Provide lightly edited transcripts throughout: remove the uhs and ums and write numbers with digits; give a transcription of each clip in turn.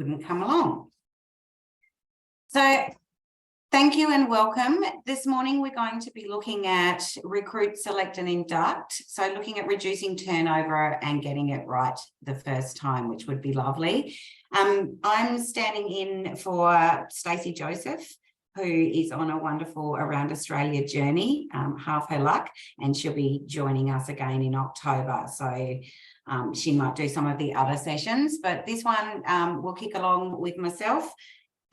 couldn't come along. So thank you and welcome. This morning we're going to be looking at recruit, select and induct. So looking at reducing turnover and getting it right the first time, which would be lovely. I'm standing in for Stacey Joseph, who is on a wonderful Around Australia journey, half her luck, and she'll be joining us again in October. So she might do some of the other sessions, but this one will kick along with myself.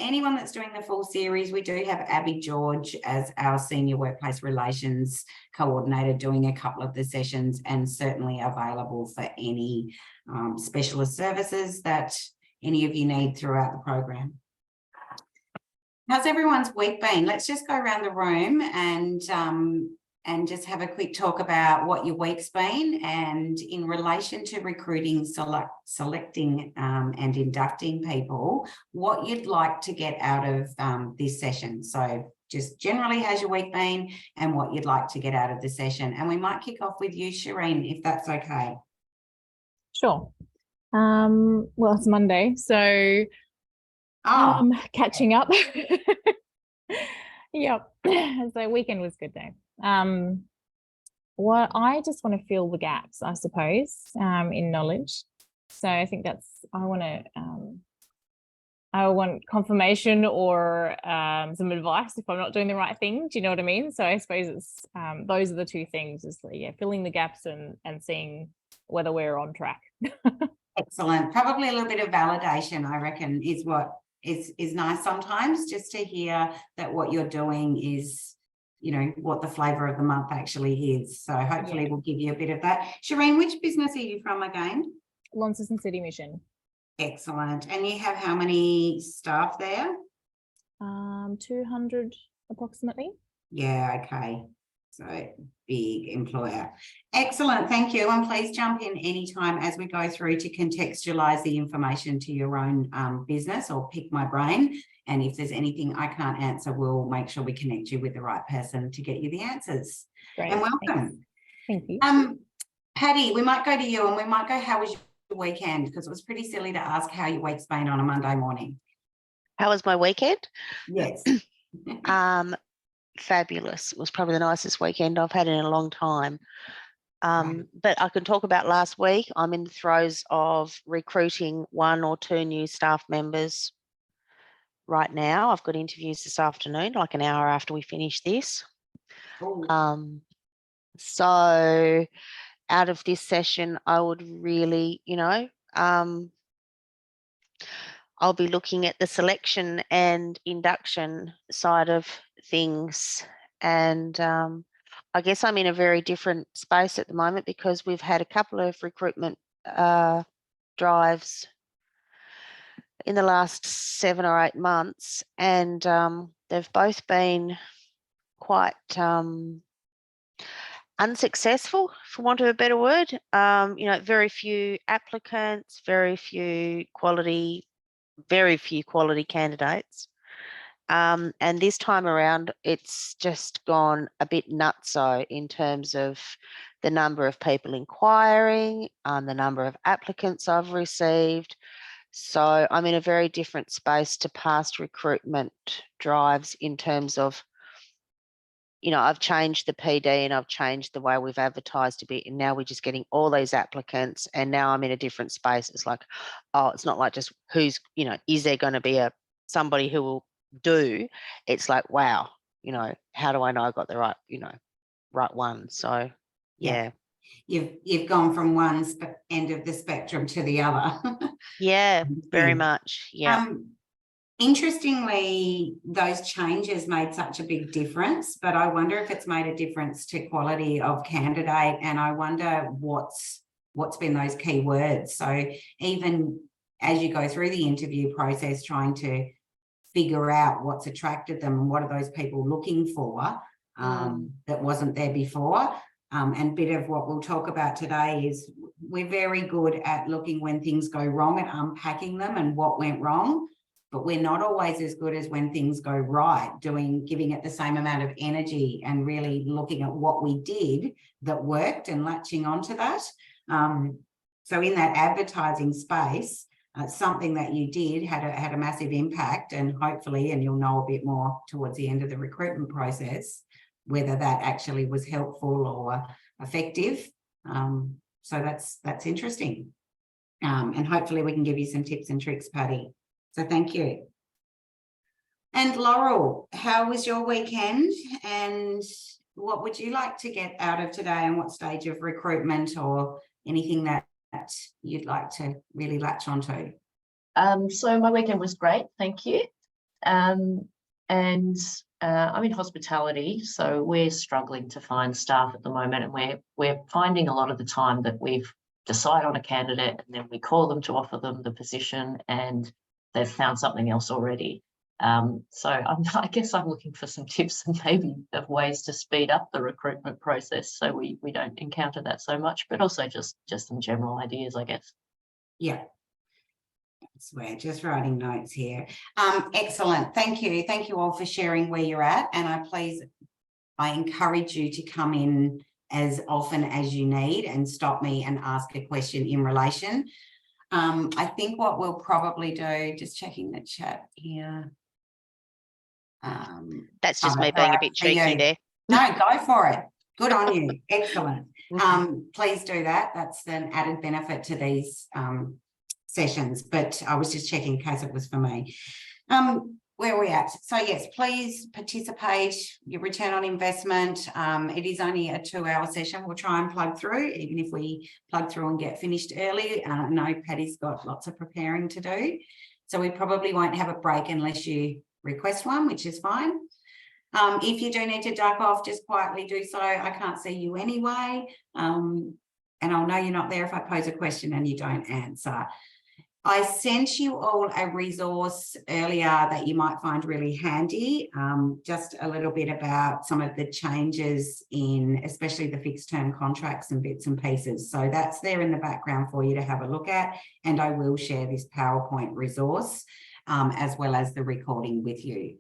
Anyone that's doing the full series, we do have Abby George as our Senior Workplace Relations Coordinator doing a couple of the sessions, and certainly available for any specialist services that any of you need throughout the program. How's everyone's week been? Let's just go around the room and just have a quick talk about what your week's been, and in relation to recruiting, selecting and inducting people, what you'd like to get out of this session. So just generally, how's your week been and what you'd like to get out of the session. And we might kick off with you, Shireen, if that's okay. Sure. Well, it's Monday, so catching up. Yep. So weekend was good though. What I just want to fill the gaps, I suppose, in knowledge. So I think that's, I want confirmation or some advice if I'm not doing the right thing. Do you know what I mean? So I suppose it's those are the two things, is filling the gaps and seeing whether we're on track. Excellent. Probably a little bit of validation, I reckon, is what is nice sometimes, just to hear that what you're doing is, you know, what the flavour of the month actually is. So hopefully we'll give you a bit of that. Shireen, which business are you from again? Launceston City Mission. Excellent. And you have how many staff there? 200 approximately. Yeah, okay. So big employer. Excellent, thank you. And please jump in anytime as we go through to contextualise the information to your own business, or pick my brain. And if there's anything I can't answer, we'll make sure we connect you with the right person to get you the answers. Great. And welcome. Thank you. Patty, we might go to you, and we might go, how was your weekend? Because it was pretty silly to ask how your week's been on a Monday morning. How was my weekend? Yes. Fabulous. It was probably the nicest weekend I've had in a long time. But I can talk about last week. I'm in the throes of recruiting 1 or 2 new staff members right now. I've got interviews this afternoon, like an hour after we finish this. So out of this session, I would really, I'll be looking at the selection and induction side of things. And I guess I'm in a very different space at the moment, because we've had a couple of recruitment drives in the last 7 or 8 months, and they've both been quite unsuccessful, for want of a better word. Very few applicants, very few quality candidates. And this time around, it's just gone a bit nutso in terms of the number of people inquiring, the number of applicants I've received. So I'm in a very different space to past recruitment drives in terms of, I've changed the PD and I've changed the way we've advertised a bit, and now we're just getting all these applicants, and now I'm in a different space. It's like, oh, it's not like just who's, is there going to be somebody who will do? It's like, wow, how do I know I got the right, right one? So yeah. You've gone from one end of the spectrum to the other. Yeah, very much. Yeah. Interestingly, those changes made such a big difference, but I wonder if it's made a difference to quality of candidate, and I wonder what's been those key words. So even as you go through the interview process, trying to figure out what's attracted them and what are those people looking for that wasn't there before. And bit of what we'll talk about today is we're very good at looking when things go wrong and unpacking them and what went wrong, but we're not always as good as when things go right, giving it the same amount of energy and really looking at what we did that worked and latching onto that. So in that advertising space, something that you did had a massive impact, and hopefully, and you'll know a bit more towards the end of the recruitment process, whether that actually was helpful or effective. So that's interesting. And hopefully we can give you some tips and tricks, Patty. So thank you. And Laurel, how was your weekend? And what would you like to get out of today, and what stage of recruitment or anything that you'd like to really latch onto? So my weekend was great, thank you. And I'm in hospitality, so we're struggling to find staff at the moment, and we're finding a lot of the time that we've decided on a candidate and then we call them to offer them the position and they've found something else already. So I guess I'm looking for some tips and maybe of ways to speed up the recruitment process so we don't encounter that so much, but also just some general ideas, I guess. Yeah. We're just writing notes here. Excellent. Thank you. Thank you all for sharing where you're at. And I encourage you to come in as often as you need and stop me and ask a question in relation. I think what we'll probably do, just checking the chat here. That's just me being a bit cheeky there. No, go for it. Good on you. Excellent. Please do that. That's an added benefit to these sessions, but I was just checking in case it was for me. Where are we at? So yes, please participate. Your return on investment. It is only a 2-hour session. We'll try and plug through, even if we plug through and get finished early. I know Patty's got lots of preparing to do, so we probably won't have a break unless you request one, which is fine. If you do need to duck off, just quietly do so. I can't see you anyway, and I'll know you're not there if I pose a question and you don't answer. I sent you all a resource earlier that you might find really handy, just a little bit about some of the changes in especially the fixed term contracts and bits and pieces. So that's there in the background for you to have a look at, and I will share this PowerPoint resource as well as the recording with you.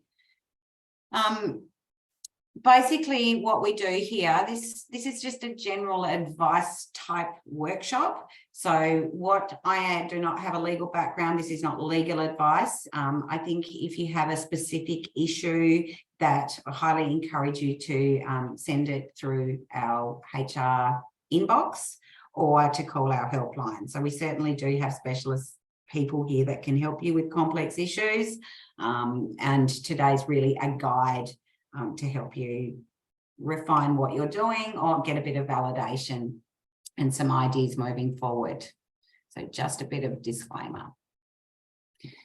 Basically what we do here, this is just a general advice type workshop. So what I do not have a legal background, this is not legal advice. I think if you have a specific issue, that I highly encourage you to send it through our HR inbox or to call our helpline. So we certainly do have specialist people here that can help you with complex issues. And today's really a guide to help you refine what you're doing or get a bit of validation and some ideas moving forward. So just a bit of a disclaimer.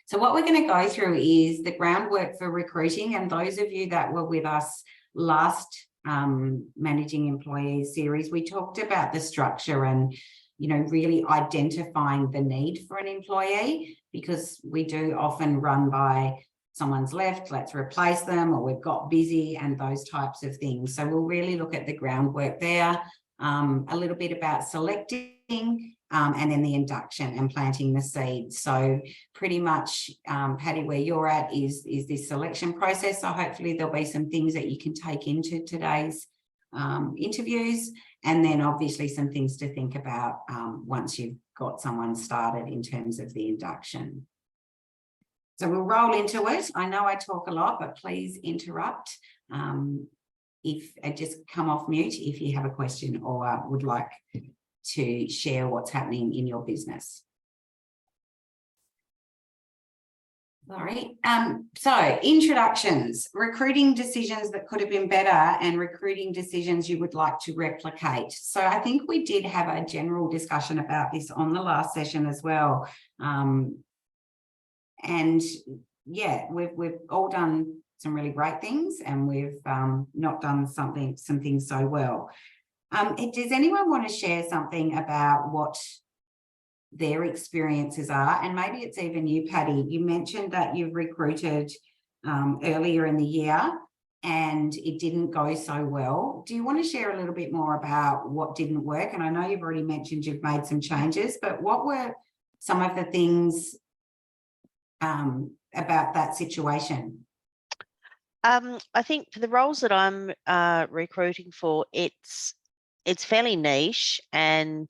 So what we're going to go through is the groundwork for recruiting, and those of you that were with us last Managing Employees series, we talked about the structure and really identifying the need for an employee, because we do often run by someone's left, let's replace them, or we've got busy and those types of things. So we'll really look at the groundwork there, a little bit about selecting and then the induction and planting the seeds. So pretty much, Patty, where you're at is this selection process. So hopefully there'll be some things that you can take into today's interviews, and then obviously some things to think about once you've got someone started in terms of the induction. So we'll roll into it. I know I talk a lot, but please interrupt just come off mute if you have a question or would like to share what's happening in your business. Sorry. So introductions, recruiting decisions that could have been better and recruiting decisions you would like to replicate. So I think we did have a general discussion about this on the last session as well. And yeah, we've all done some really great things, and we've not done some things so well. Does anyone want to share something about what their experiences are? And maybe it's even you, Patty. You mentioned that you've recruited earlier in the year and it didn't go so well. Do you want to share a little bit more about what didn't work? And I know you've already mentioned you've made some changes, but what were some of the things about that situation? I think for the roles that I'm recruiting for, it's fairly niche, and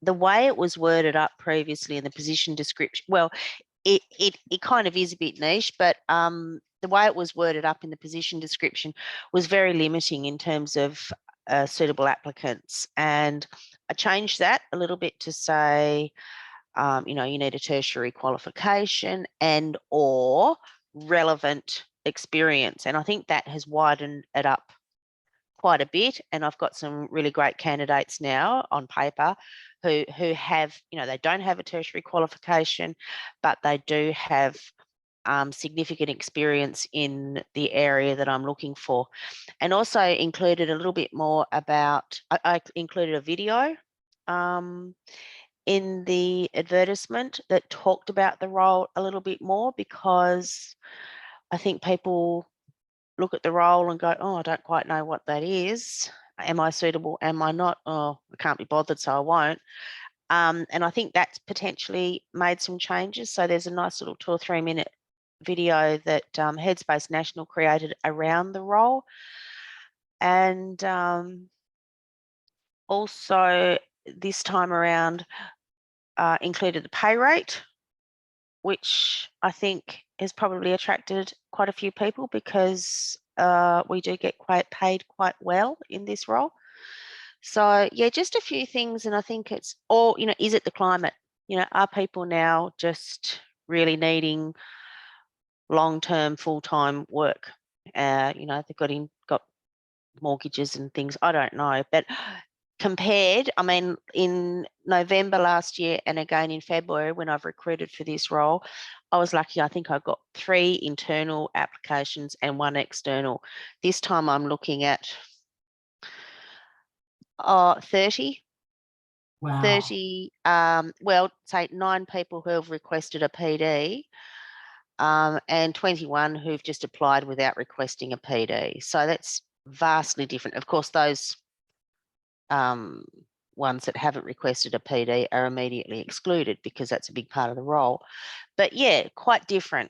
the way it was worded up previously in the position description, well, it kind of is a bit niche, but the way it was worded up in the position description was very limiting in terms of suitable applicants. And I changed that a little bit to say, you know, you need a tertiary qualification and or relevant experience. And I think that has widened it up quite a bit. And I've got some really great candidates now on paper who have, you know, they don't have a tertiary qualification, but they do have significant experience in the area that I'm looking for. And also included a little bit more about, I included a video in the advertisement that talked about the role a little bit more, because I think people look at the role and go, oh, I don't quite know what that is. Am I suitable? Am I not? Oh, I can't be bothered, so I won't. And I think that's potentially made some changes. So there's a nice little 2 or 3 minute video that Headspace National created around the role. And also this time around included the pay rate, which I think has probably attracted quite a few people, because we do get paid quite well in this role. So yeah, just a few things. And I think it's all, you know, is it the climate? You know, are people now just really needing long-term, full-time work? You know, they've got mortgages and things. I don't know, but compared, I mean, in November last year and again in February when I've recruited for this role, I was lucky. I think I got 3 internal applications and 1 external. This time I'm looking at 30. Wow. 30, well, say 9 people who have requested a PD, and 21 who've just applied without requesting a PD. So that's vastly different. Of course, those ones that haven't requested a PD are immediately excluded because that's a big part of the role. But yeah, quite different.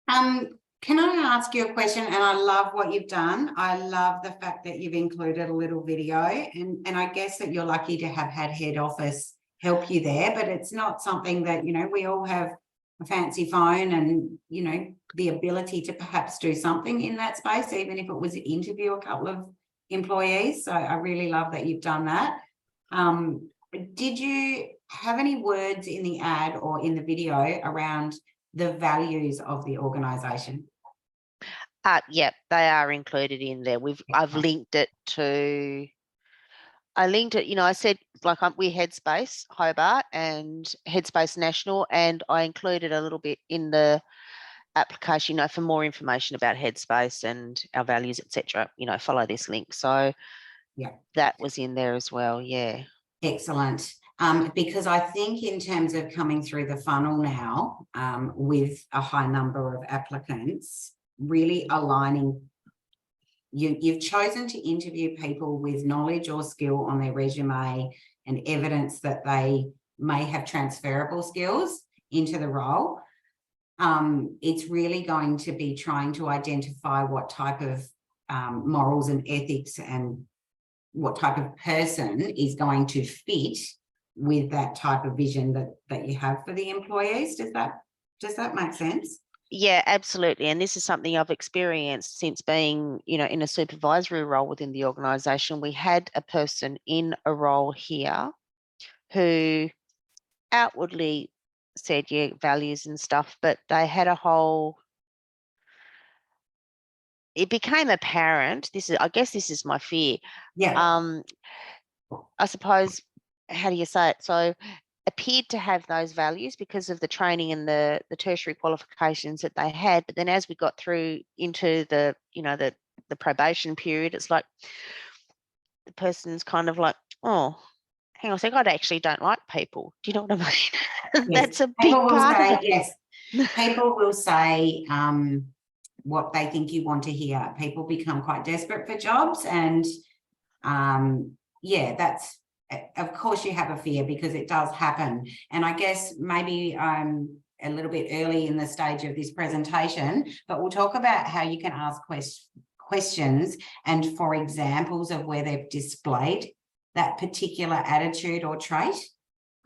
Can I ask you a question? And I love what you've done. I love the fact that you've included a little video, and I guess that you're lucky to have had head office help you there, but it's not something that, you know, we all have a fancy phone and, you know, the ability to perhaps do something in that space, even if it was to interview a couple of employees. So I really love that you've done that. Did you have any words in the ad or in the video around the values of the organisation? Yep, they are included in there. I've linked it to, you know, I said, like, we're Headspace Hobart and Headspace National, and I included a little bit in the application, you know, for more information about Headspace and our values, etc. You know, follow this link. So yeah, that was in there as well. Yeah. Excellent. Because I think in terms of coming through the funnel now, with a high number of applicants, really aligning, you've chosen to interview people with knowledge or skill on their resume and evidence that they may have transferable skills into the role. It's really going to be trying to identify what type of morals and ethics and what type of person is going to fit with that type of vision that you have for the employees. Does that make sense? Yeah, absolutely. And this is something I've experienced since being, you know, in a supervisory role within the organisation. We had a person in a role here who outwardly said, yeah, values and stuff, but they had it became apparent, I guess this is my fear. Yeah. I suppose, how do you say it? So appeared to have those values because of the training and the tertiary qualifications that they had. But then as we got through into the, you know, the probation period, it's like the person's kind of like, oh, hang on a sec, I actually don't like people. Do you know what I mean? Yes. That's a big part of it. Yes. People will say what they think you want to hear. People become quite desperate for jobs, and yeah, that's, of course you have a fear because it does happen. And I guess maybe I'm a little bit early in the stage of this presentation, but we'll talk about how you can ask questions and for examples of where they've displayed that particular attitude or trait.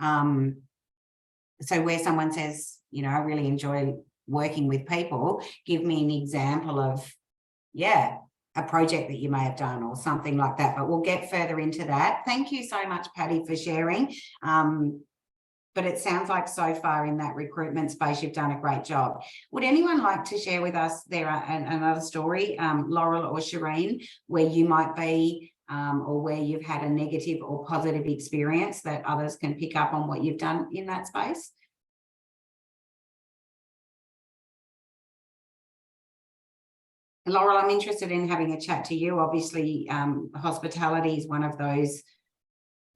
So where someone says, you know, I really enjoy working with people, give me an example of, yeah, a project that you may have done or something like that, but we'll get further into that. Thank you so much, Patty, for sharing. But it sounds like so far in that recruitment space, you've done a great job. Would anyone like to share with us another story, Laurel or Shireen, where you might be or where you've had a negative or positive experience that others can pick up on what you've done in that space? Laurel, I'm interested in having a chat to you. Obviously, hospitality is one of those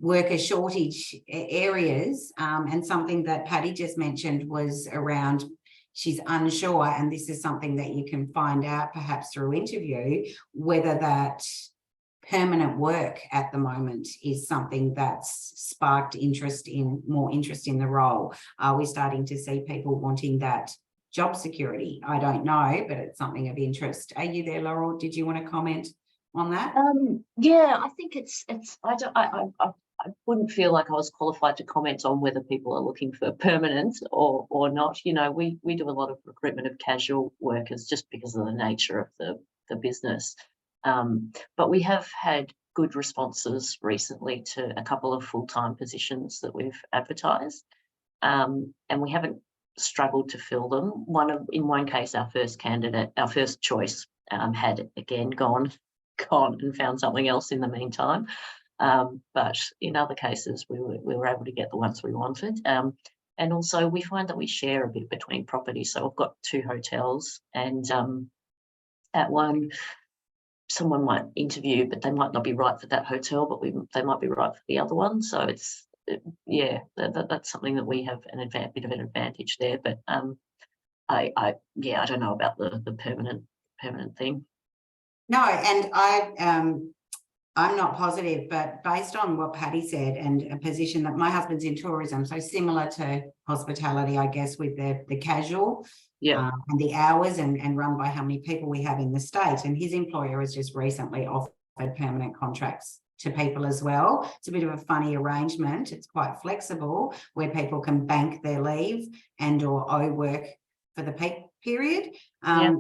worker shortage areas, and something that Patty just mentioned was around she's unsure, and this is something that you can find out perhaps through interview, whether that permanent work at the moment is something that's sparked more interest in the role. Are we starting to see people wanting that job security? I don't know, but it's something of interest. Are you there, Laurel? Did you want to comment on that? Yeah, I think I wouldn't feel like I was qualified to comment on whether people are looking for permanent or not. You know, we do a lot of recruitment of casual workers just because of the nature of the business. But we have had good responses recently to a couple of full-time positions that we've advertised, and we haven't struggled to fill them. In one case, our first choice had again gone and found something else in the meantime. But in other cases, we were able to get the ones we wanted. And also we find that we share a bit between properties. So I've got 2 hotels, and at one, someone might interview, but they might not be right for that hotel, but they might be right for the other one. So it's, yeah, that's something that we have bit of an advantage there. But I don't know about the permanent thing. No, and I'm not positive, but based on what Patty said and a position that my husband's in tourism, so similar to hospitality, I guess, with the casual, yeah, and the hours and run by how many people we have in the state. And his employer has just recently offered permanent contracts to people as well. It's a bit of a funny arrangement. It's quite flexible, where people can bank their leave and or owe work for the peak period. I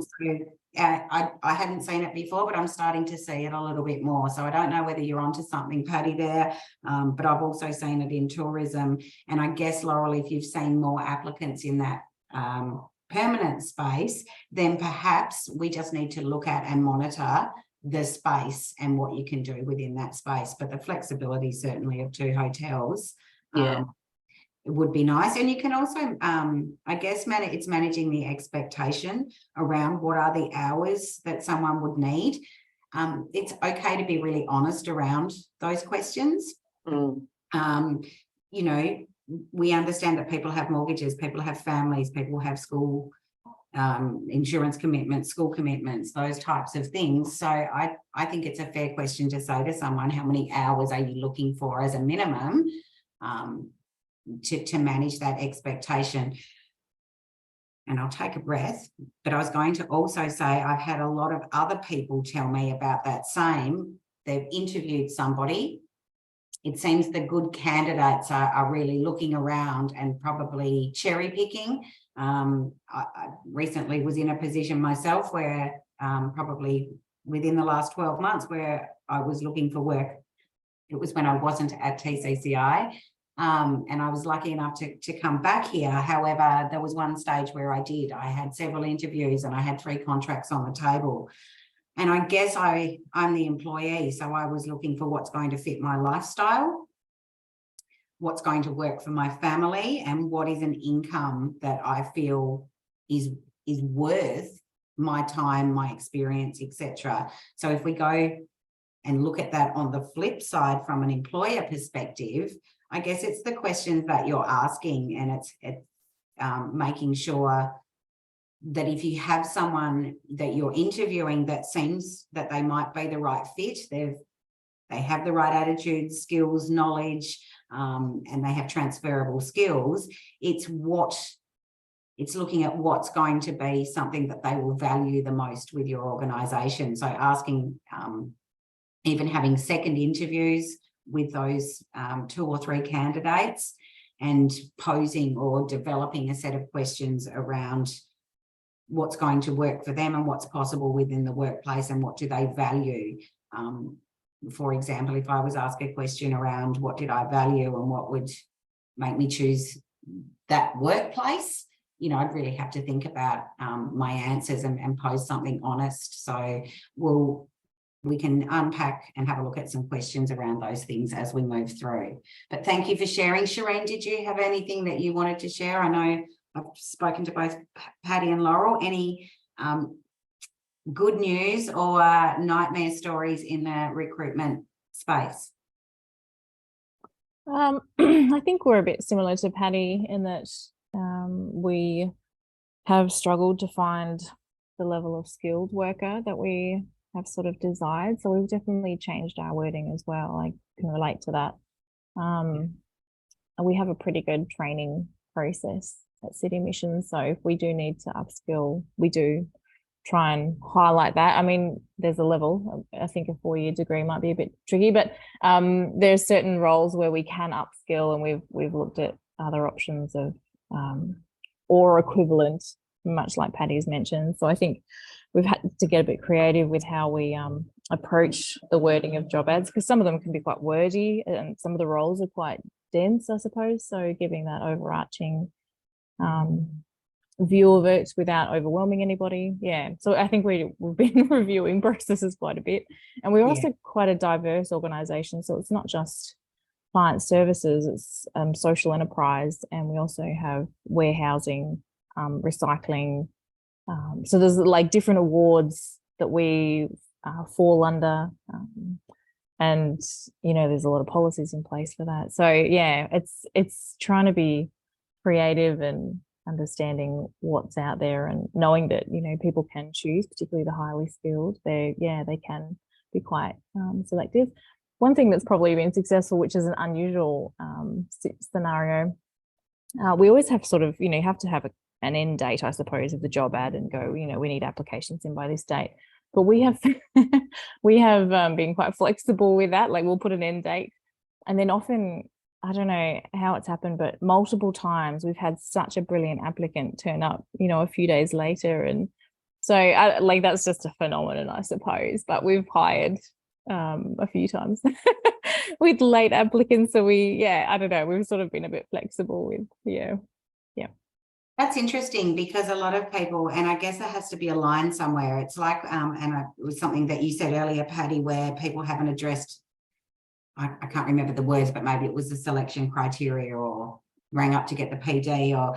hadn't seen it before, but I'm starting to see it a little bit more. So I don't know whether you're onto something, Patty, there, but I've also seen it in tourism. And I guess, Laurel, if you've seen more applicants in that permanent space, then perhaps we just need to look at and monitor the space and what you can do within that space. But the flexibility certainly of 2 hotels, it would be nice. And you can also, I guess, it's managing the expectation around what are the hours that someone would need. It's okay to be really honest around those questions. You know, we understand that people have mortgages, people have families, people have school insurance commitments, school commitments, those types of things. So I think it's a fair question to say to someone, how many hours are you looking for as a minimum to manage that expectation? And I'll take a breath, but I was going to also say I've had a lot of other people tell me about that same. They've interviewed somebody. It seems the good candidates are really looking around and probably cherry picking. I recently was in a position myself where probably within the last 12 months where I was looking for work. It was when I wasn't at TCCI. And I was lucky enough to come back here. However, there was one stage where I had several interviews and I had 3 contracts on the table. And I guess I'm the employee, so I was looking for what's going to fit my lifestyle, what's going to work for my family, and what is an income that I feel is worth my time, my experience, etc. So if we go and look at that on the flip side from an employer perspective, I guess it's the questions that you're asking, and it's making sure that if you have someone that you're interviewing that seems that they might be the right fit, they have the right attitude, skills, knowledge, and they have transferable skills, it's looking at what's going to be something that they will value the most with your organisation. So asking, even having second interviews with those 2 or 3 candidates and posing or developing a set of questions around what's going to work for them and what's possible within the workplace and what do they value. For example, if I was asked a question around what did I value and what would make me choose that workplace, you know, I'd really have to think about my answers and pose something honest. So we can unpack and have a look at some questions around those things as we move through. But thank you for sharing. Shireen, did you have anything that you wanted to share? I know I've spoken to both Patty and Laurel. Any good news or nightmare stories in the recruitment space? I think we're a bit similar to Patty in that we have struggled to find the level of skilled worker that we have sort of desired. So we've definitely changed our wording as well. I can relate to that. We have a pretty good training process at City Missions. So if we do need to upskill, we do try and highlight that. I mean, there's a level, I think a 4-year degree might be a bit tricky, but there's certain roles where we can upskill, and we've looked at other options of or equivalent, much like Patty's mentioned. So I think we've had to get a bit creative with how we approach the wording of job ads, because some of them can be quite wordy and some of the roles are quite dense, I suppose. So giving that overarching view of it without overwhelming anybody. Yeah. So I think we've been reviewing processes quite a bit. And we're also quite a diverse organisation. So it's not just client services, it's social enterprise, and we also have warehousing, recycling. So there's like different awards that we fall under, and you know, there's a lot of policies in place for that. So yeah, it's trying to be creative and understanding what's out there, and knowing that, you know, people can choose, particularly the highly skilled. They can be quite selective. One thing that's probably been successful, which is an unusual scenario, we always have sort of, you know, you have to have an end date, I suppose, of the job ad and go, you know, we need applications in by this date. But we have been quite flexible with that. Like we'll put an end date, and then often, I don't know how it's happened, but multiple times we've had such a brilliant applicant turn up, you know, a few days later. And so like that's just a phenomenon, I suppose. But we've hired a few times with late applicants. So I don't know, we've sort of been a bit flexible with, yeah. That's interesting, because a lot of people, and I guess there has to be a line somewhere. It's like, it was something that you said earlier, Patty, where people haven't addressed, I can't remember the words, but maybe it was the selection criteria or rang up to get the PD, or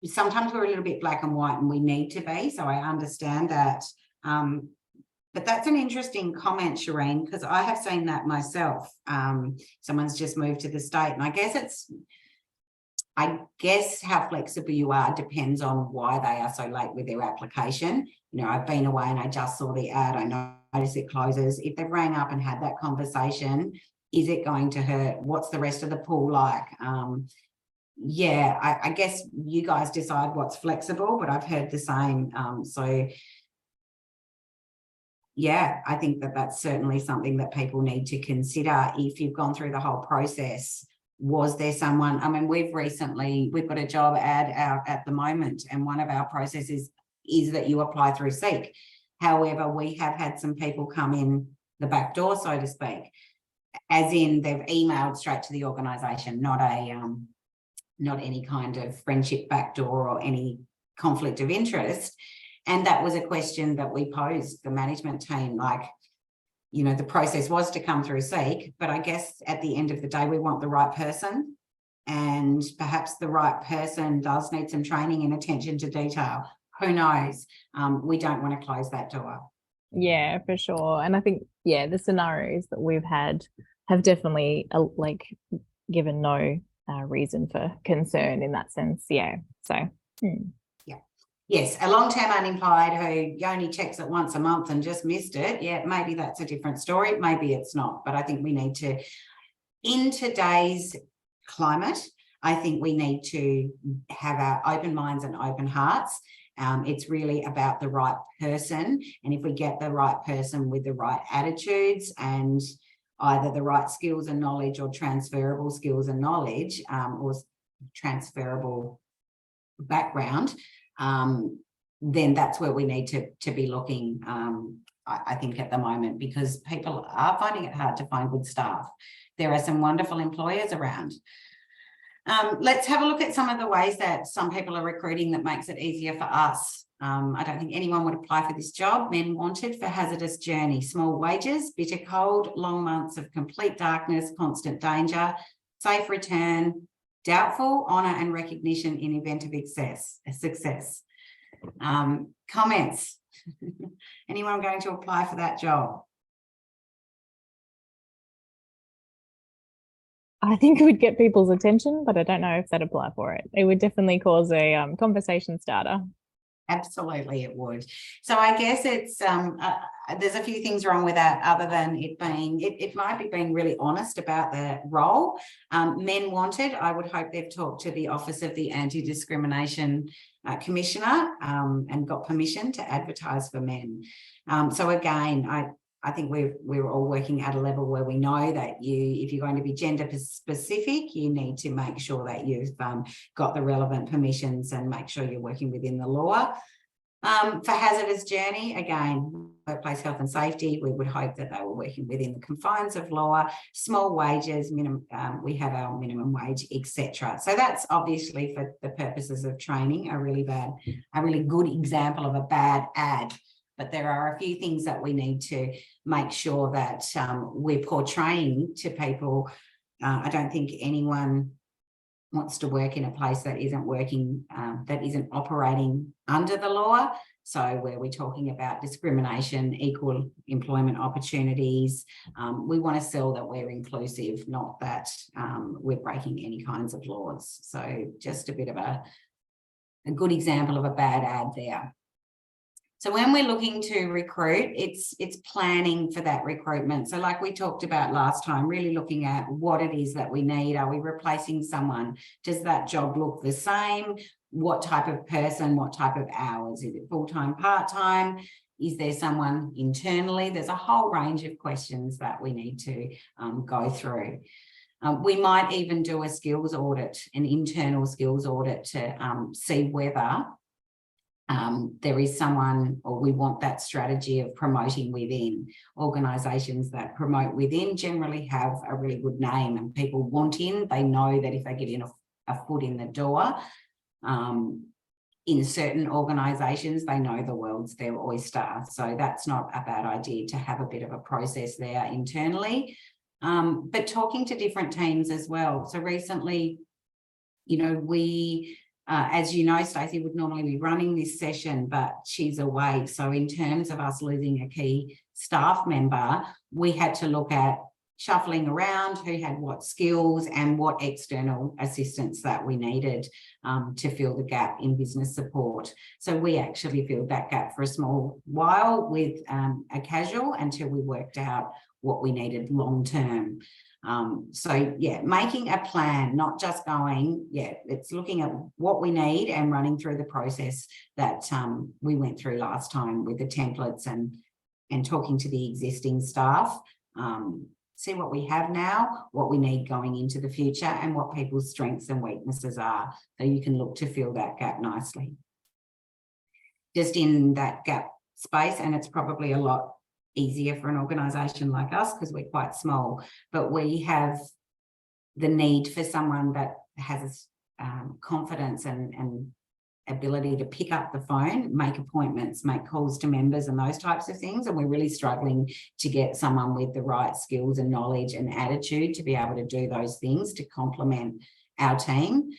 sometimes we're a little bit black and white, and we need to be. So I understand that. But that's an interesting comment, Shireen, because I have seen that myself. Someone's just moved to the state, and I guess how flexible you are depends on why they are so late with their application. You know, I've been away and I just saw the ad, I noticed it closes. If they've rang up and had that conversation, is it going to hurt? What's the rest of the pool like? I guess you guys decide what's flexible, but I've heard the same. So yeah, I think that that's certainly something that people need to consider if you've gone through the whole process. Was there someone, I mean, we've got a job ad out at the moment, and one of our processes is that you apply through Seek. However, we have had some people come in the back door, so to speak, as in they've emailed straight to the organisation, not any kind of friendship backdoor or any conflict of interest. And that was a question that we posed the management team, like, you know, the process was to come through Seek, but I guess at the end of the day, we want the right person, and perhaps the right person does need some training and attention to detail. Who knows? We don't want to close that door. Yeah, for sure. And I think, the scenarios that we've had have definitely given no reason for concern in that sense. Yeah. So. Yes, a long-term unemployed who only checks it once a month and just missed it. Yeah, maybe that's a different story. Maybe it's not. But I think we need to, in today's climate, I think we need to have our open minds and open hearts. It's really about the right person. And if we get the right person with the right attitudes and either the right skills and knowledge or transferable skills and knowledge, or transferable background, then that's where we need to be looking, I think, at the moment, because people are finding it hard to find good staff. There are some wonderful employers around. Let's have a look at some of the ways that some people are recruiting that makes it easier for us. I don't think anyone would apply for this job. Men wanted for hazardous journey, small wages, bitter cold, long months of complete darkness, constant danger, safe return, doubtful honour and recognition in event of success. Comments? Anyone going to apply for that job? I think it would get people's attention, but I don't know if they'd apply for it. It would definitely cause a conversation starter. Absolutely, it would. So I guess it's there's a few things wrong with that, other than it being, it might be being really honest about the role. Men wanted, I would hope they've talked to the Office of the Anti-Discrimination Commissioner and got permission to advertise for men. So again, I think we're all working at a level where we know that if you're going to be gender specific, you need to make sure that you've got the relevant permissions and make sure you're working within the law. For hazardous journey, again, workplace health and safety, we would hope that they were working within the confines of law, small wages, we have our minimum wage, etc. So that's obviously, for the purposes of training, a really good example of a bad ad. But there are a few things that we need to make sure that we're portraying to people. I don't think anyone wants to work in a place that isn't working, that isn't operating under the law. So where we're talking about discrimination, equal employment opportunities, we want to sell that we're inclusive, not that we're breaking any kinds of laws. So just a bit of a good example of a bad ad there. So when we're looking to recruit, it's planning for that recruitment. So like we talked about last time, really looking at what it is that we need. Are we replacing someone? Does that job look the same? What type of person, what type of hours? Is it full-time, part-time? Is there someone internally? There's a whole range of questions that we need to go through. We might even do a skills audit, an internal skills audit, to see whether there is someone, or we want that strategy of promoting within. Organisations that promote within generally have a really good name, and people want in. They know that if they get in a foot in the door, in certain organisations, they know the world's their oyster. So that's not a bad idea to have a bit of a process there internally. But talking to different teams as well. So recently, you know, we... as you know, Stacey would normally be running this session, but she's away. So in terms of us losing a key staff member, we had to look at shuffling around who had what skills and what external assistance that we needed to fill the gap in business support. So we actually filled that gap for a small while with a casual until we worked out what we needed long term. So yeah, making a plan, not just going, it's looking at what we need and running through the process that we went through last time with the templates and talking to the existing staff, see what we have now, what we need going into the future, and what people's strengths and weaknesses are, so you can look to fill that gap nicely. Just in that gap space, and it's probably a lot easier for an organisation like us because we're quite small, but we have the need for someone that has confidence and ability to pick up the phone, make appointments, make calls to members and those types of things. And we're really struggling to get someone with the right skills and knowledge and attitude to be able to do those things to complement our team.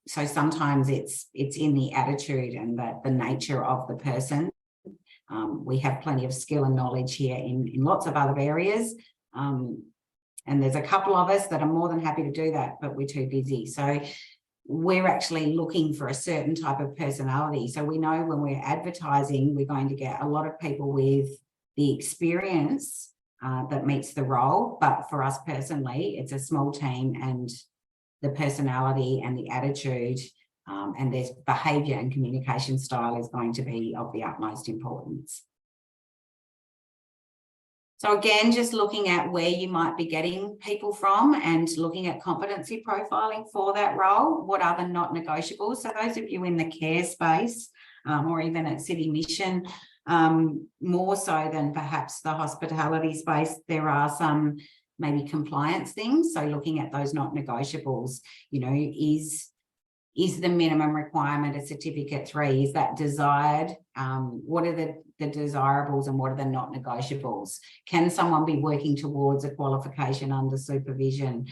So sometimes it's in the attitude and the nature of the person. We have plenty of skill and knowledge here in lots of other areas. And there's a couple of us that are more than happy to do that, but we're too busy. So we're actually looking for a certain type of personality. So we know when we're advertising, we're going to get a lot of people with the experience that meets the role. But for us personally, it's a small team, and the personality and the attitude and their behaviour and communication style is going to be of the utmost importance. So again, just looking at where you might be getting people from and looking at competency profiling for that role. What are the not negotiables? So those of you in the care space or even at City Mission, more so than perhaps the hospitality space, there are some maybe compliance things. So looking at those not negotiables, you know, is the minimum requirement a certificate 3? Is that desired? What are the desirables and what are the not negotiables? Can someone be working towards a qualification under supervision?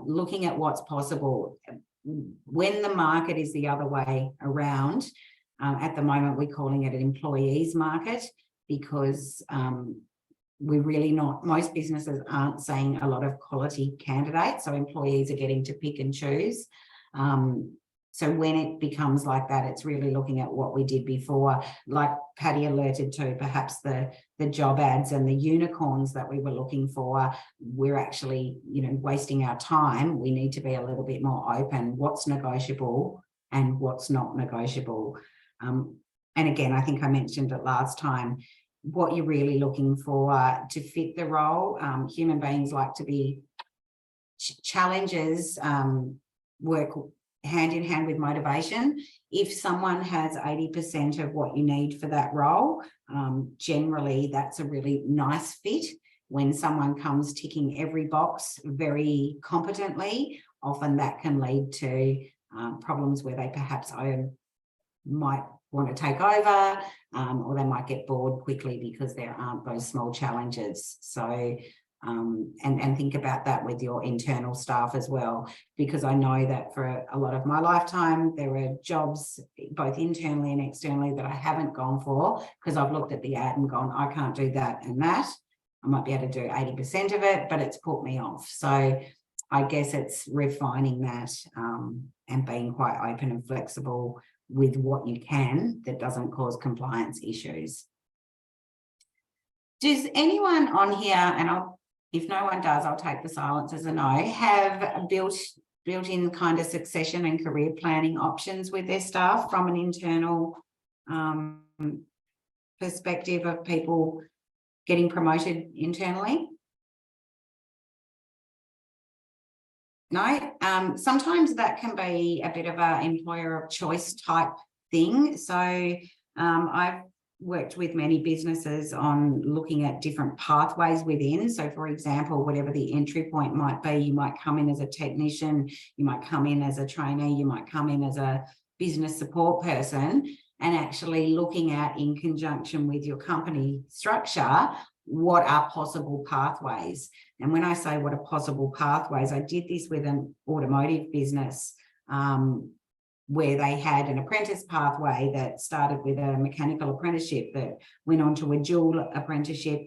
Looking at what's possible. When the market is the other way around, at the moment we're calling it an employees market, because we're really not, most businesses aren't seeing a lot of quality candidates, so employees are getting to pick and choose. So when it becomes like that, it's really looking at what we did before, like Patty alerted to, perhaps the job ads and the unicorns that we were looking for, we're actually, you know, wasting our time. We need to be a little bit more open, what's negotiable and what's not negotiable. And again, I think I mentioned it last time, what you're really looking for to fit the role. Human beings like to be challenges, work hand in hand with motivation. If someone has 80% of what you need for that role, generally that's a really nice fit. When someone comes ticking every box very competently, often that can lead to problems where they perhaps might want to take over, or they might get bored quickly because there aren't those small challenges. So and think about that with your internal staff as well, because I know that for a lot of my lifetime, there are jobs both internally and externally that I haven't gone for because I've looked at the ad and gone, I can't do that and that. I might be able to do 80% of it, but it's put me off. So I guess it's refining that and being quite open and flexible with what you can that doesn't cause compliance issues. Does anyone on here, and if no one does, I'll take the silence as a no, have built-in kind of succession and career planning options with their staff from an internal perspective of people getting promoted internally? No. Sometimes that can be a bit of an employer of choice type thing. So I've worked with many businesses on looking at different pathways within. So for example, whatever the entry point might be, you might come in as a technician, you might come in as a trainee, you might come in as a business support person, and actually looking at, in conjunction with your company structure, what are possible pathways. And when I say what are possible pathways, I did this with an automotive business where they had an apprentice pathway that started with a mechanical apprenticeship that went on to a dual apprenticeship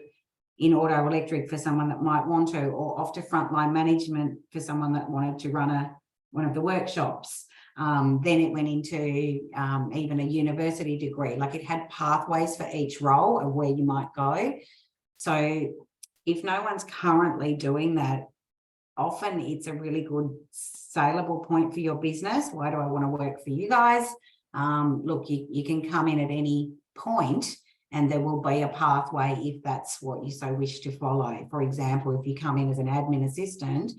in auto electric for someone that might want to, or off to frontline management for someone that wanted to run one of the workshops. Then it went into even a university degree. Like, it had pathways for each role of where you might go. So if no one's currently doing that, often it's a really good saleable point for your business. Why do I want to work for you guys? Look, you can come in at any point and there will be a pathway if that's what you so wish to follow. For example, if you come in as an admin assistant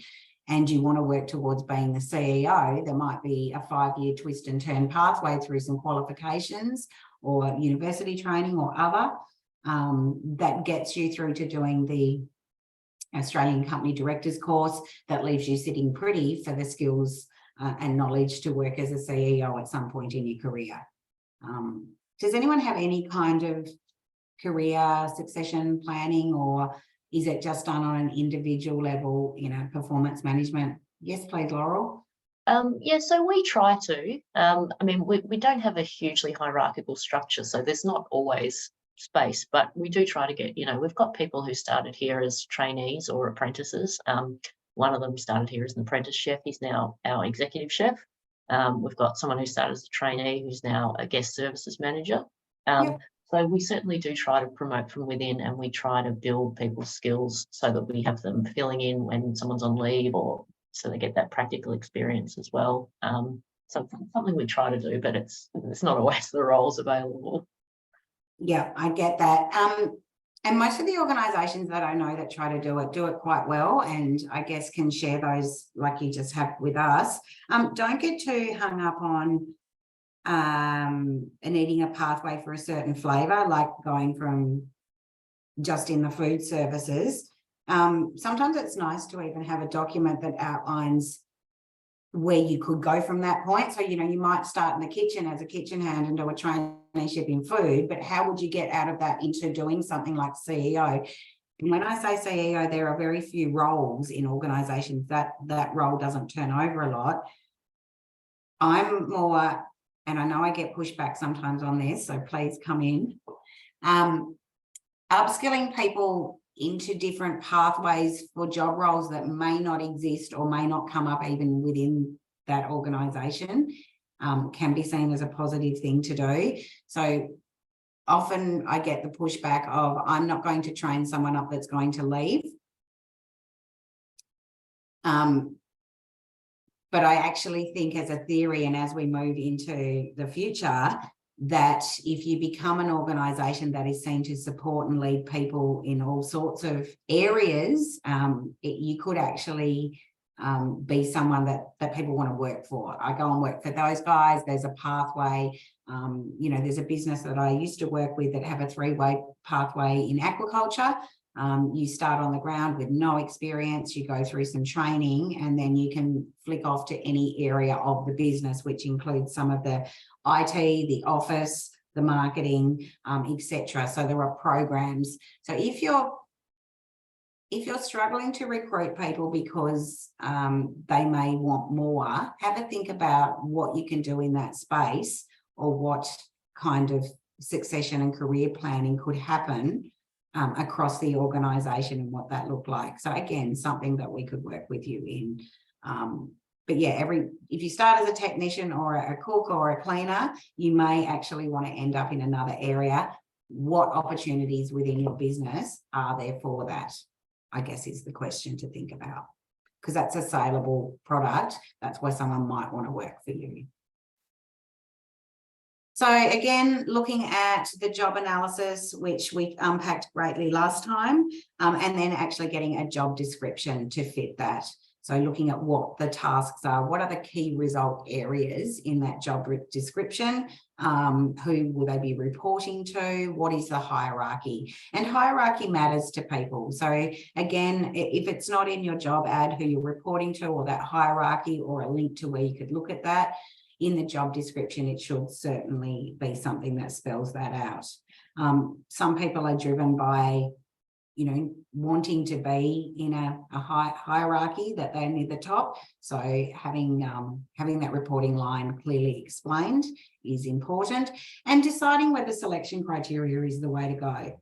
and you want to work towards being the CEO, there might be a 5-year twist and turn pathway through some qualifications or university training or other that gets you through to doing the Australian Company Directors course that leaves you sitting pretty for the skills and knowledge to work as a CEO at some point in your career. Does anyone have any kind of career succession planning, or is it just done on an individual level, you know, performance management? Yes, please, Laurel. Yeah, so we try to. I mean, we don't have a hugely hierarchical structure, so there's not always space, but we do try to get, you know, we've got people who started here as trainees or apprentices. One of them started here as an apprentice chef. He's now our executive chef. We've got someone who started as a trainee who's now a guest services manager. Yep. So we certainly do try to promote from within, and we try to build people's skills so that we have them filling in when someone's on leave, or so they get that practical experience as well. So something we try to do, but it's not always the roles available. Yeah, I get that. And most of the organisations that I know that try to do it quite well, and I guess can share those like you just have with us. Don't get too hung up on needing a pathway for a certain flavour, like going from just in the food services. Sometimes it's nice to even have a document that outlines where you could go from that point. So, you know, you might start in the kitchen as a kitchen hand and do a traineeship in food, but how would you get out of that into doing something like CEO? And when I say CEO, there are very few roles in organisations that role doesn't turn over a lot. I'm more, and I know I get pushback sometimes on this, so please come in. Upskilling people into different pathways for job roles that may not exist or may not come up even within that organisation can be seen as a positive thing to do. So often I get the pushback of, I'm not going to train someone up that's going to leave. But I actually think as a theory, and as we move into the future, that if you become an organisation that is seen to support and lead people in all sorts of areas, you could actually be someone that people want to work for. I go and work for those guys. There's a pathway. You know, there's a business that I used to work with that have a 3-way pathway in aquaculture. You start on the ground with no experience, you go through some training, and then you can flick off to any area of the business, which includes some of the IT, the office, the marketing, etc. So there are programs. So if you're struggling to recruit people because they may want more, have a think about what you can do in that space, or what kind of succession and career planning could happen across the organisation and what that looked like. So again, something that we could work with you in. But yeah, if you start as a technician or a cook or a cleaner, you may actually want to end up in another area. What opportunities within your business are there for that, I guess, is the question to think about, because that's a saleable product. That's where someone might want to work for you. So again, looking at the job analysis, which we unpacked greatly last time, and then actually getting a job description to fit that. So looking at what the tasks are, what are the key result areas in that job description, who will they be reporting to, what is the hierarchy? And hierarchy matters to people. So again, if it's not in your job ad who you're reporting to, or that hierarchy, or a link to where you could look at that, in the job description, it should certainly be something that spells that out. Some people are driven by, you know, wanting to be in a high hierarchy, that they're near the top. So having that reporting line clearly explained is important, and deciding whether selection criteria is the way to go.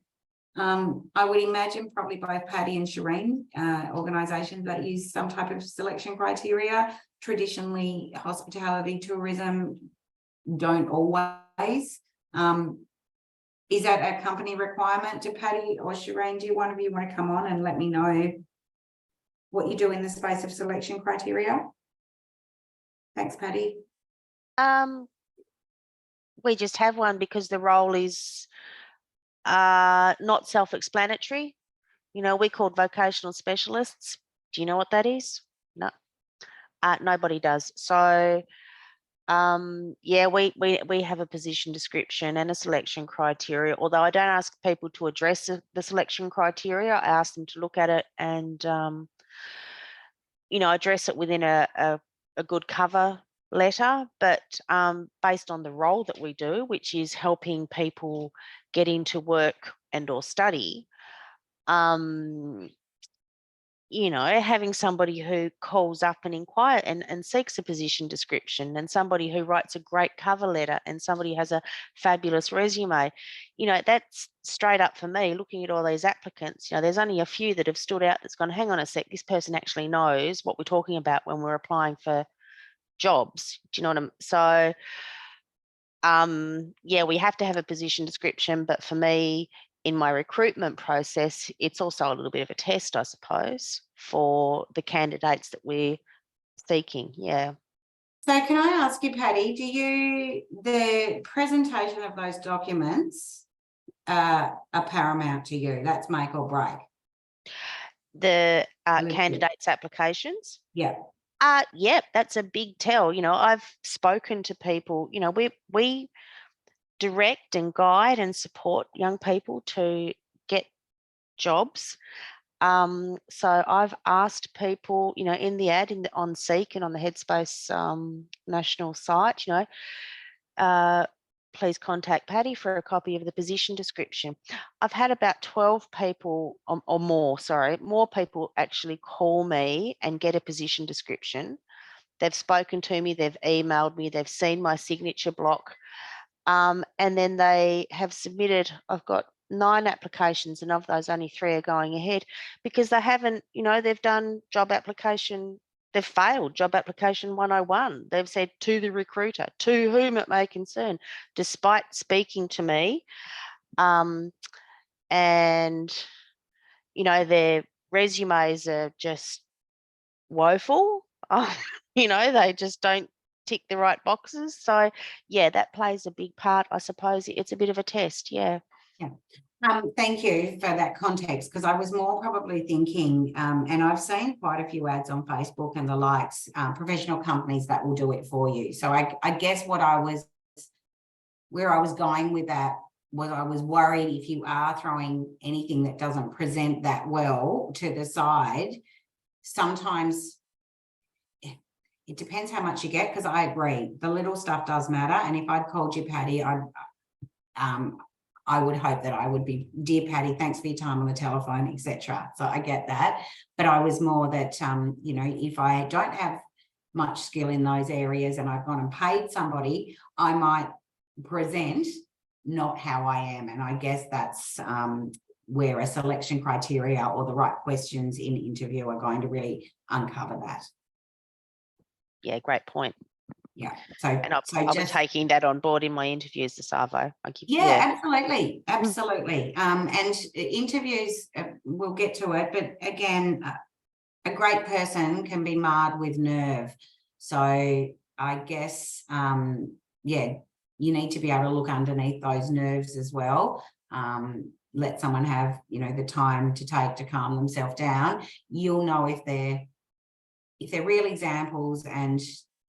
I would imagine probably both Patty and Shireen, organisations that use some type of selection criteria. Traditionally, hospitality, tourism don't always. Is that a company requirement? To Patty or Shireen, do one of you want to come on and let me know what you do in the space of selection criteria? Thanks, Patty. We just have one because the role is not self-explanatory. You know, we're called vocational specialists. Do you know what that is? No, nobody does. So yeah, we have a position description and a selection criteria, although I don't ask people to address the selection criteria. I ask them to look at it and you know, address it within a good cover letter, but based on the role that we do, which is helping people get into work and or study, you know, having somebody who calls up and inquires and seeks a position description, and somebody who writes a great cover letter, and somebody who has a fabulous resume, you know, that's straight up for me. Looking at all these applicants, you know, there's only a few that have stood out that's gone, hang on a sec, this person actually knows what we're talking about when we're applying for jobs. Do you know what I'm so yeah, we have to have a position description, but for me, in my recruitment process, it's also a little bit of a test, I suppose, for the candidates that we're seeking. Yeah. So can I ask you, Patty, the presentation of those documents, are paramount to you? That's make or break. The Let's do it. candidates' applications. Yeah. Yep, that's a big tell. You know, I've spoken to people, you know, we direct and guide and support young people to get jobs. So I've asked people, you know, in the ad on Seek and on the Headspace national site, you know, please contact Patty for a copy of the position description. I've had about 12 people or more people actually call me and get a position description. They've spoken to me, they've emailed me, they've seen my signature block, and then they have submitted. I've got 9 applications, and of those only 3 are going ahead because they haven't, you know, they've done job application, they've failed job application 101. They've said to the recruiter, to whom it may concern, despite speaking to me. And, you know, their resumes are just woeful. You know, they just don't tick the right boxes. So, yeah, that plays a big part. I suppose it's a bit of a test. Yeah. Yeah. Thank you for that context, because I was more probably thinking, and I've seen quite a few ads on Facebook and the likes, professional companies that will do it for you. So I guess where I was going with that was I was worried if you are throwing anything that doesn't present that well to the side, sometimes it depends how much you get, because I agree, the little stuff does matter. And if I'd called you Patty, I would hope that I would be, dear Patty, thanks for your time on the telephone, etc. So I get that. But I was more that, you know, if I don't have much skill in those areas and I've gone and paid somebody, I might present not how I am. And I guess that's where a selection criteria or the right questions in interview are going to really uncover that. Yeah, great point. Yeah. So, and I'll be taking that on board in my interviews this Arvo. Absolutely. Absolutely. And interviews, we'll get to it, but again, a great person can be marred with nerve. So I guess, yeah, you need to be able to look underneath those nerves as well. Let someone have, you know, the time to take to calm themselves down. You'll know if they're real examples and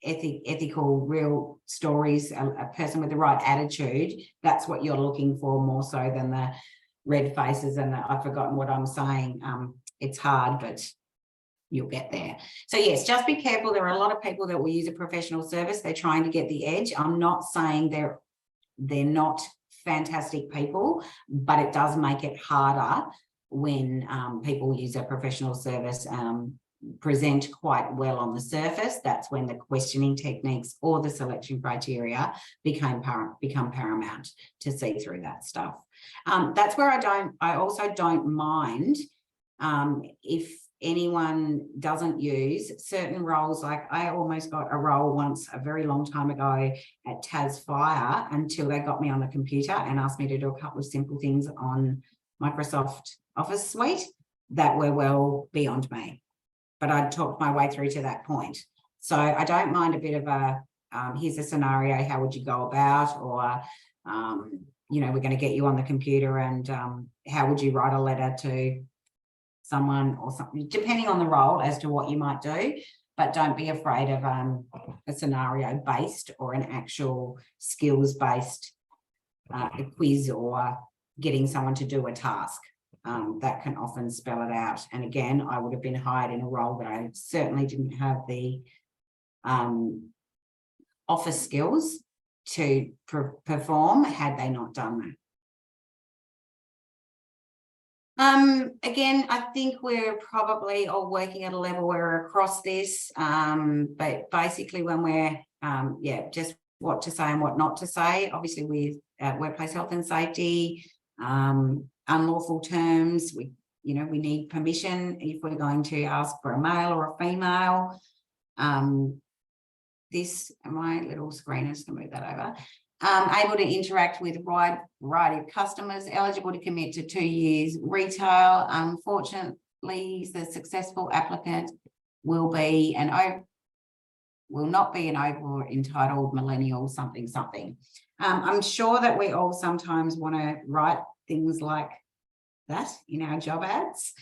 ethical, real stories, a person with the right attitude. That's what you're looking for more so than the red faces and I've forgotten what I'm saying. It's hard, but you'll get there. So yes, just be careful. There are a lot of people that will use a professional service. They're trying to get the edge. I'm not saying they're not fantastic people, but it does make it harder when people use a professional service, present quite well on the surface. That's when the questioning techniques or the selection criteria become paramount to see through that stuff. That's where I also don't mind if anyone doesn't use certain roles. Like I almost got a role once a very long time ago at Tas Fire until they got me on the computer and asked me to do a couple of simple things on Microsoft Office Suite that were well beyond me. But I'd talked my way through to that point. So I don't mind a bit of a, here's a scenario, how would you go about, or, you know, we're going to get you on the computer and how would you write a letter to someone or something, depending on the role as to what you might do. But don't be afraid of a scenario based or an actual skills based quiz or getting someone to do a task. That can often spell it out. And again, I would have been hired in a role that I certainly didn't have the office skills to perform had they not done that. Again, I think we're probably all working at a level where we're across this, but basically when we're, just what to say and what not to say, obviously with workplace health and safety, unlawful terms, we need permission if we're going to ask for a male or a female. My little screen is going to move that over. Able to interact with a wide variety of customers, eligible to commit to 2 years retail. Unfortunately, the successful applicant will not be an over entitled millennial something. I'm sure that we all sometimes want to write things like that in our job ads,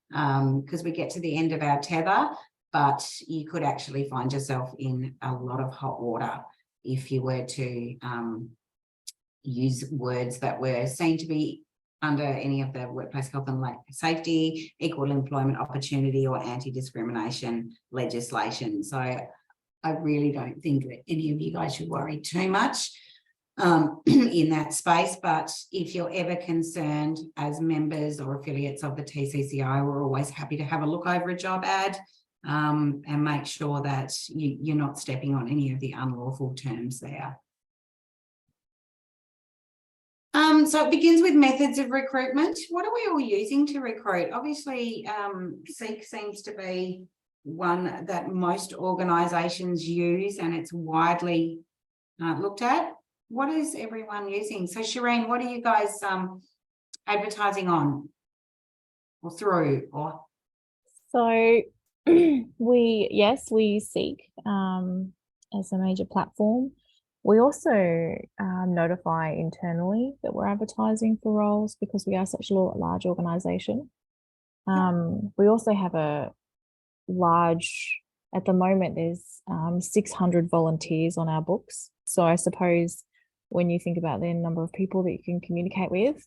because we get to the end of our tether, but you could actually find yourself in a lot of hot water if you were to use words that were seen to be under any of the workplace health and safety, equal employment opportunity, or anti-discrimination legislation. So I really don't think that any of you guys should worry too much in that space. But if you're ever concerned as members or affiliates of the TCCI, we're always happy to have a look over a job ad and make sure that you're not stepping on any of the unlawful terms there. So it begins with methods of recruitment. What are we all using to recruit? Obviously, Seek seems to be one that most organisations use, and it's widely looked at. What is everyone using? So Shireen, what are you guys advertising on or through? Or So we Seek as a major platform. We also notify internally that we're advertising for roles because we are such a large organisation. We also have a large, at the moment, there's 600 volunteers on our books. So I suppose when you think about the number of people that you can communicate with,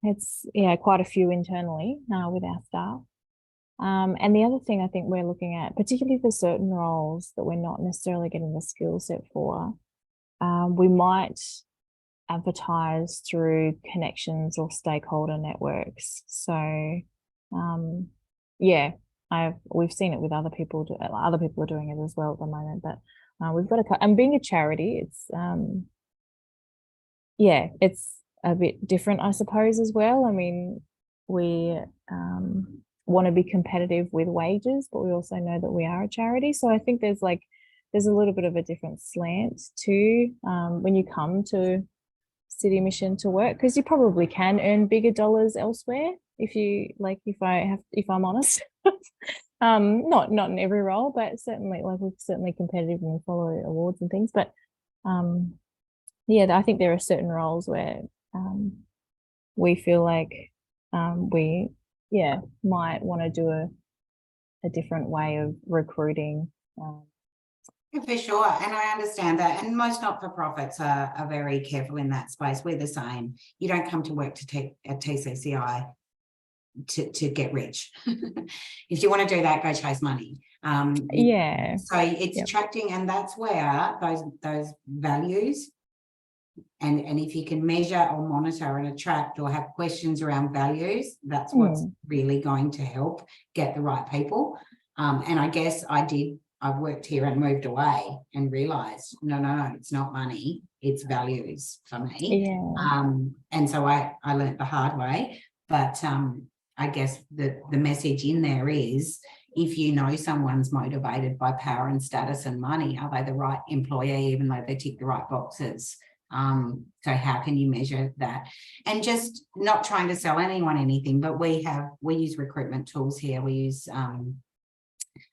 it's quite a few internally with our staff. And the other thing I think we're looking at, particularly for certain roles that we're not necessarily getting the skill set for, we might advertise through connections or stakeholder networks. So we've seen it with other people. Other people are doing it as well at the moment. But we've got and being a charity, it's it's a bit different, I suppose, as well. I mean, we want to be competitive with wages, but we also know that we are a charity. So I think there's a little bit of a different slant too when you come to City Mission to work, because you probably can earn bigger dollars elsewhere if I'm honest. Not in every role, but certainly we're certainly competitive and we follow awards and things. But I think there are certain roles where we feel like we might want to do a different way of recruiting. For sure, and I understand that, and most not-for-profits are very careful in that space. We're the same. You don't come to work at TCCI to get rich. If you want to do that, go chase money. So it's attracting, and that's where those values, and if you can measure or monitor and attract or have questions around values, that's what's really going to help get the right people. And I guess I've worked here and moved away and realised, no, it's not money, it's values for me. And so I learnt the hard way. But I guess the message in there is, if you know someone's motivated by power and status and money, are they the right employee even though they tick the right boxes? So how can you measure that? And just not trying to sell anyone anything, but we use recruitment tools here. We use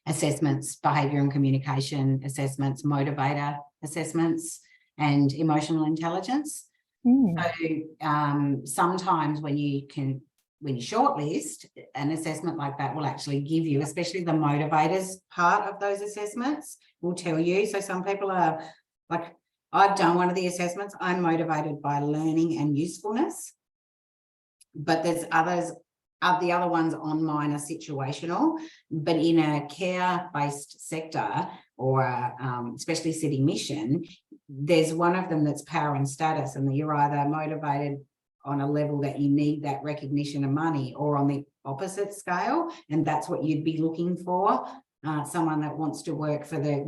assessments, behaviour and communication assessments, motivator assessments, and emotional intelligence. So sometimes when you shortlist, an assessment like that will actually give you, especially the motivators part of those assessments will tell you. So some people are like, I've done one of the assessments, I'm motivated by learning and usefulness, but there's others. The other ones on mine are situational, but in a care-based sector or especially City Mission, there's one of them that's power and status, and you're either motivated on a level that you need that recognition of money, or on the opposite scale, and that's what you'd be looking for, someone that wants to work for the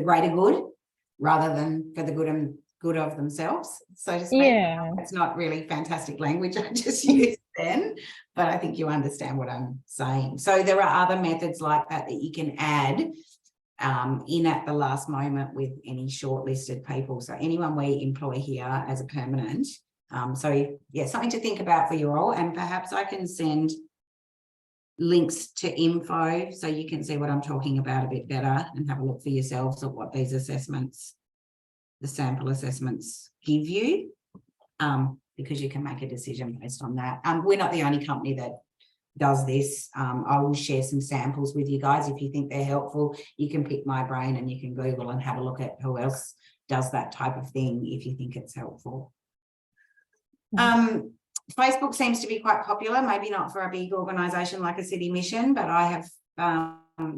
greater good rather than for the good of themselves, so to speak. It's not really fantastic language I just used then, but I think you understand what I'm saying. So there are other methods like that you can add in at the last moment with any shortlisted people. So anyone we employ here as a permanent. Something to think about for you all, and perhaps I can send links to info so you can see what I'm talking about a bit better and have a look for yourselves at what these assessments the sample assessments give you, because you can make a decision based on that. We're not the only company that does this. I will share some samples with you guys. If you think they're helpful, you can pick my brain and you can Google and have a look at who else does that type of thing if you think it's helpful. Facebook seems to be quite popular, maybe not for a big organisation like a city mission, but I have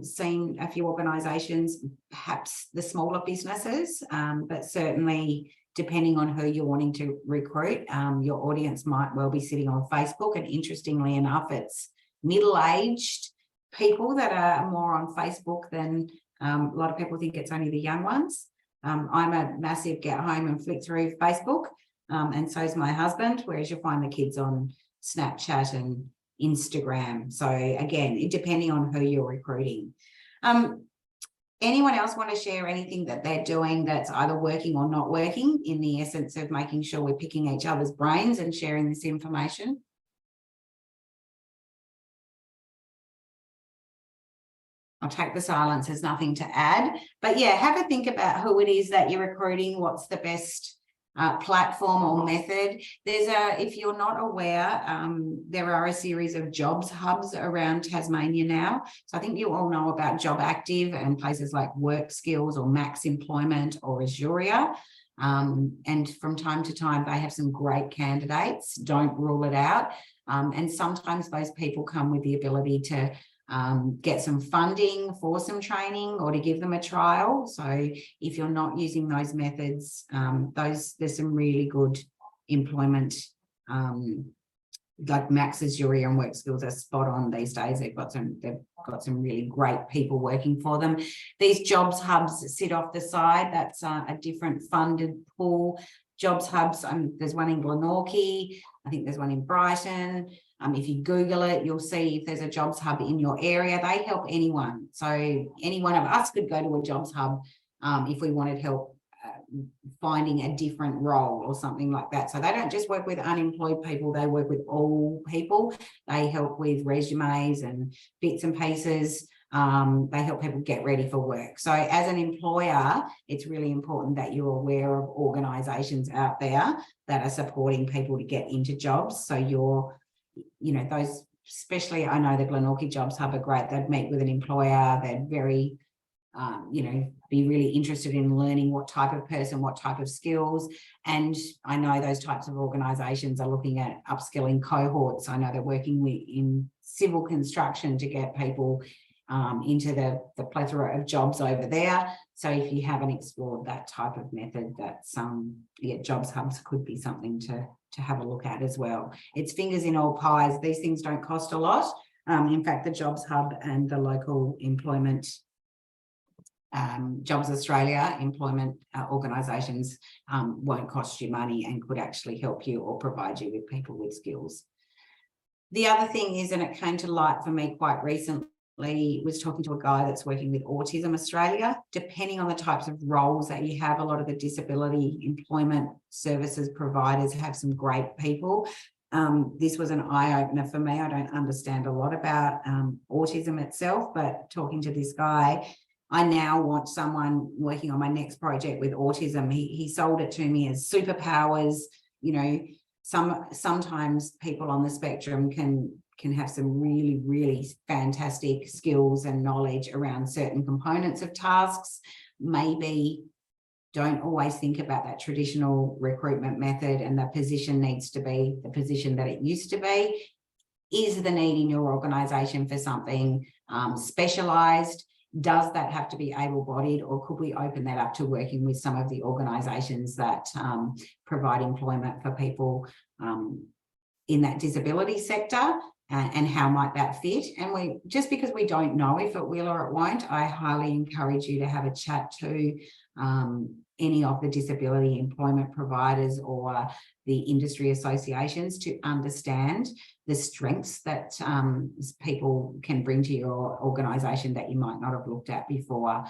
seen a few organisations, perhaps the smaller businesses, but certainly depending on who you're wanting to recruit, your audience might well be sitting on Facebook. And interestingly enough, it's middle-aged people that are more on Facebook than a lot of people think it's only the young ones. I'm a massive get home and flick through Facebook, and so is my husband, whereas you'll find the kids on Snapchat and Instagram. So again, depending on who you're recruiting. Anyone else want to share anything that they're doing that's either working or not working, in the essence of making sure we're picking each other's brains and sharing this information? I'll take the silence as nothing to add, but yeah, have a think about who it is that you're recruiting. What's the best platform or method? There's if you're not aware, there are a series of jobs hubs around Tasmania now. So I think you all know about Job Active and places like Work Skills or Max Employment or Azuria. And from time to time, they have some great candidates. Don't rule it out. And sometimes those people come with the ability to get some funding for some training or to give them a trial. So if you're not using those methods, there's some really good employment, like Max Azuria and Work Skills are spot on these days. They've got some really great people working for them. These jobs hubs sit off the side. That's a different funded pool. Jobs hubs, there's one in Glenorchy, I think there's one in Brighton. If you Google it, you'll see if there's a jobs hub in your area. They help anyone. So any one of us could go to a jobs hub if we wanted help finding a different role or something like that. So they don't just work with unemployed people, they work with all people. They help with resumes and bits and pieces. They help people get ready for work. So as an employer, it's really important that you're aware of organisations out there that are supporting people to get into jobs. So you're, those, especially I know the Glenorchy Jobs Hub are great. They'd meet with an employer. They'd very, be really interested in learning what type of person, what type of skills. And I know those types of organisations are looking at upskilling cohorts. I know they're working in civil construction to get people into the plethora of jobs over there. So if you haven't explored that type of method, that's jobs hubs could be something to have a look at as well. It's fingers in all pies. These things don't cost a lot. In fact, the Jobs Hub and the local employment Jobs Australia employment organisations won't cost you money and could actually help you or provide you with people with skills. The other thing is, and it came to light for me quite recently, was talking to a guy that's working with Autism Australia. Depending on the types of roles that you have, a lot of the disability employment services providers have some great people. This was an eye-opener for me. I don't understand a lot about autism itself, but talking to this guy, I now want someone working on my next project with autism. He sold it to me as superpowers. Sometimes people on the spectrum can have some really, really fantastic skills and knowledge around certain components of tasks. Maybe don't always think about that traditional recruitment method, and the position needs to be the position that it used to be. Is the need in your organisation for something specialised? Does that have to be able-bodied, or could we open that up to working with some of the organisations that provide employment for people in that disability sector? And how might that fit? And just because we don't know if it will or it won't, I highly encourage you to have a chat to any of the disability employment providers or the industry associations to understand the strengths that people can bring to your organisation that you might not have looked at before.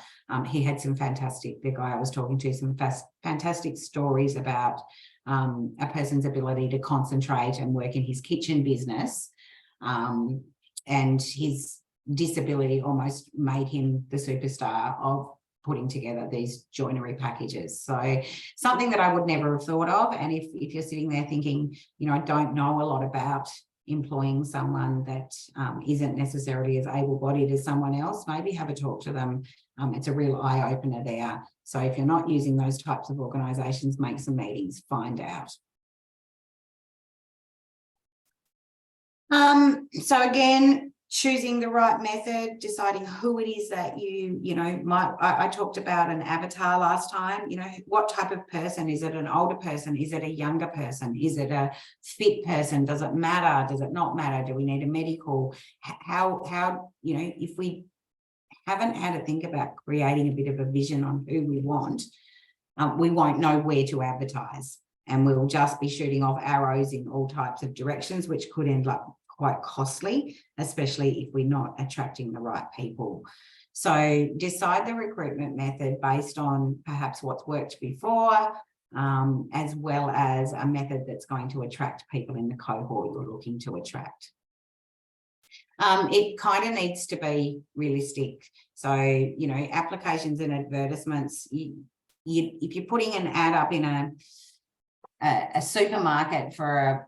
He had some fantastic, the guy I was talking to, some fantastic stories about a person's ability to concentrate and work in his kitchen business. And his disability almost made him the superstar of putting together these joinery packages. So something that I would never have thought of. And if you're sitting there thinking, you know, I don't know a lot about employing someone that isn't necessarily as able-bodied as someone else, maybe have a talk to them. It's a real eye-opener there. So if you're not using those types of organisations, make some meetings, find out. So again, choosing the right method, deciding who it is that you know, I talked about an avatar last time. You know, what type of person? Is it an older person? Is it a younger person? Is it a fit person? Does it matter? Does it not matter? Do we need a medical? How, you know, if we haven't had to think about creating a bit of a vision on who we want, we won't know where to advertise, and we'll just be shooting off arrows in all types of directions, which could end up quite costly, especially if we're not attracting the right people. So decide the recruitment method based on perhaps what's worked before, as well as a method that's going to attract people in the cohort you're looking to attract. It kind of needs to be realistic. So, you know, applications and advertisements, if you're putting an ad up in a supermarket for a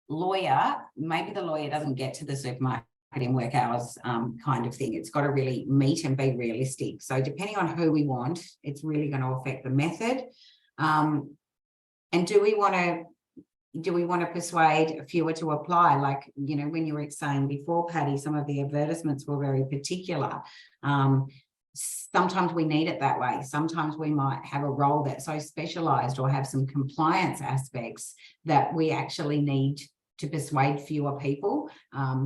lawyer, maybe the lawyer doesn't get to the supermarket in work hours, kind of thing. It's got to really meet and be realistic. So depending on who we want, it's really going to affect the method. And do we want to persuade fewer to apply? Like, you know, when you were saying before, Patty, some of the advertisements were very particular. Sometimes we need it that way. Sometimes we might have a role that's so specialized or have some compliance aspects that we actually need to persuade fewer people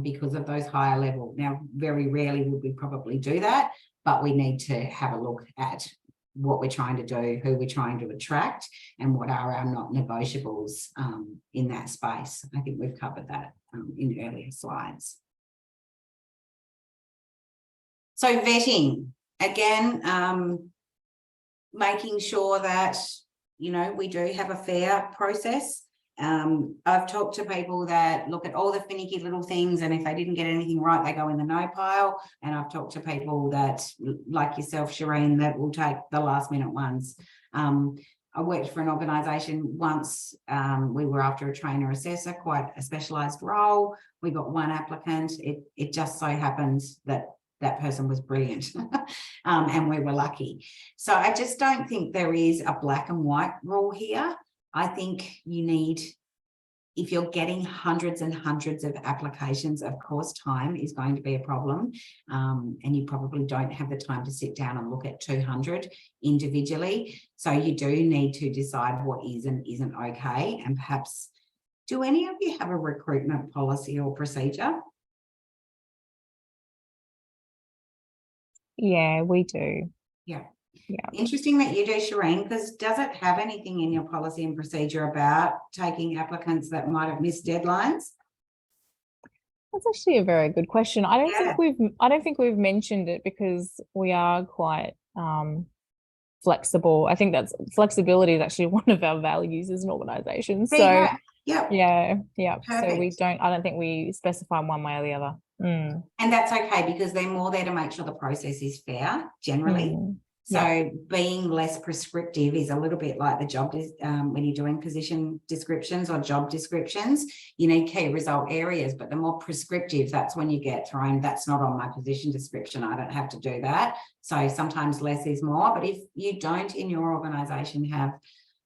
because of those higher level. Now, very rarely would we probably do that, but we need to have a look at what we're trying to do, who we're trying to attract, and what are our not negotiables in that space. I think we've covered that in earlier slides. So vetting, again, making sure that, you know, we do have a fair process. I've talked to people that look at all the finicky little things, and if they didn't get anything right, they go in the no pile. And I've talked to people that, like yourself, Shireen, that will take the last minute ones. I worked for an organisation once. We were after a trainer assessor, quite a specialised role. We got one applicant. It just so happened that that person was brilliant and we were lucky. So I just don't think there is a black and white rule here. I think you need, if you're getting hundreds and hundreds of applications, of course, time is going to be a problem. And you probably don't have the time to sit down and look at 200 individually. So you do need to decide what is and isn't okay. And perhaps, do any of you have a recruitment policy or procedure? Yeah, we do. Yeah. Yeah. Interesting that you do, Shireen, because does it have anything in your policy and procedure about taking applicants that might have missed deadlines? That's actually a very good question. I don't think we've mentioned it because we are quite flexible. I think that's flexibility is actually one of our values as an organisation. So yeah. Perfect. So I don't think we specify one way or the other. And that's okay, because they're more there to make sure the process is fair generally. So being less prescriptive is a little bit like the job when you're doing position descriptions or job descriptions. You need key result areas, but the more prescriptive, that's when you get thrown, that's not on my position description, I don't have to do that. So sometimes less is more. But if you don't in your organisation have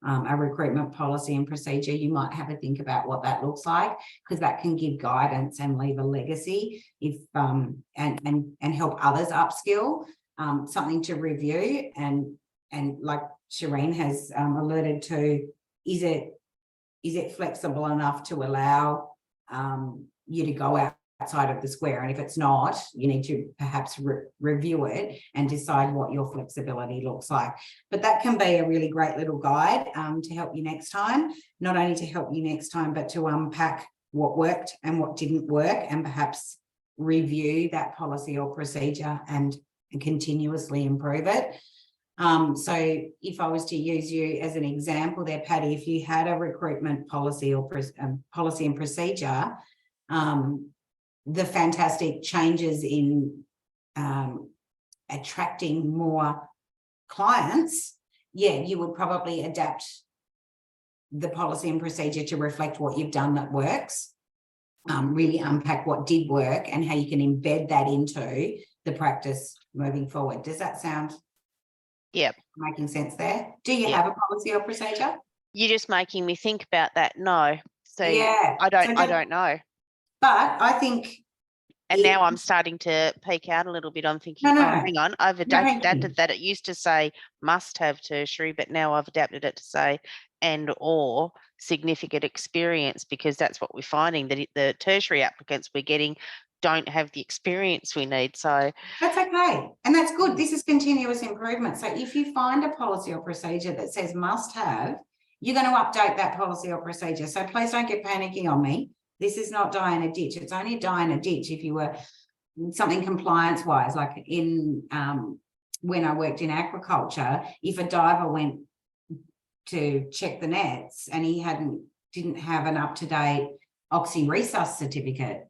a recruitment policy and procedure, you might have to think about what that looks like, because that can give guidance and leave a legacy if and help others upskill. Something to review, and like Shireen has alluded to, is it flexible enough to allow you to go outside of the square? And if it's not, you need to perhaps review it and decide what your flexibility looks like. But that can be a really great little guide to help you next time, not only to help you next time, but to unpack what worked and what didn't work, and perhaps review that policy or procedure and continuously improve it. So if I was to use you as an example there, Patty, if you had a recruitment policy or policy and procedure, the fantastic changes in attracting more clients, yeah, you would probably adapt the policy and procedure to reflect what you've done that works, really unpack what did work and how you can embed that into the practice moving forward. Does that sound making sense there? Do you have a policy or procedure? You're just making me think about that. No. So Yeah. I don't know. But I think, and now I'm starting to peek out a little bit. I'm thinking, hang on, I've adapted that. It used to say must have tertiary, but now I've adapted it to say and or significant experience, because that's what we're finding, that the tertiary applicants we're getting don't have the experience we need. So that's okay. And that's good. This is continuous improvement. So if you find a policy or procedure that says must have, you're going to update that policy or procedure. So please don't get panicky on me. This is not die in a ditch. It's only die in a ditch if you were something compliance wise, like in when I worked in agriculture, if a diver went to check the nets and he didn't have an up-to-date oxy resus certificate,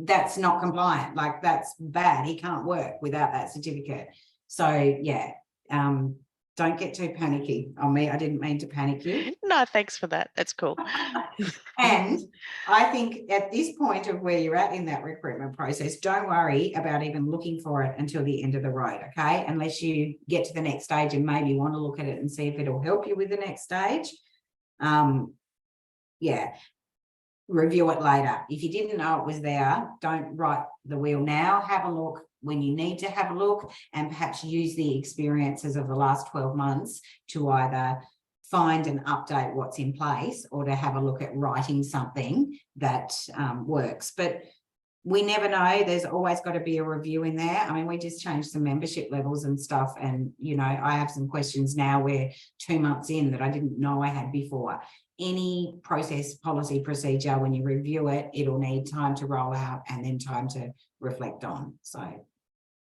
that's not compliant. Like, that's bad. He can't work without that certificate. So yeah, don't get too panicky on me. I didn't mean to panic you. No, thanks for that. That's cool. And I think at this point of where you're at in that recruitment process, don't worry about even looking for it until the end of the road, okay? Unless you get to the next stage and maybe want to look at it and see if it'll help you with the next stage. Yeah, review it later. If you didn't know it was there, don't write the wheel now. Have a look when you need to have a look, and perhaps use the experiences of the last 12 months to either find and update what's in place, or to have a look at writing something that works. But we never know. There's always got to be a review in there. I mean, we just changed some membership levels and stuff, and you know, I have some questions now where 2 months in that I didn't know I had before. Any process, policy, procedure, when you review it, it'll need time to roll out and then time to reflect on. So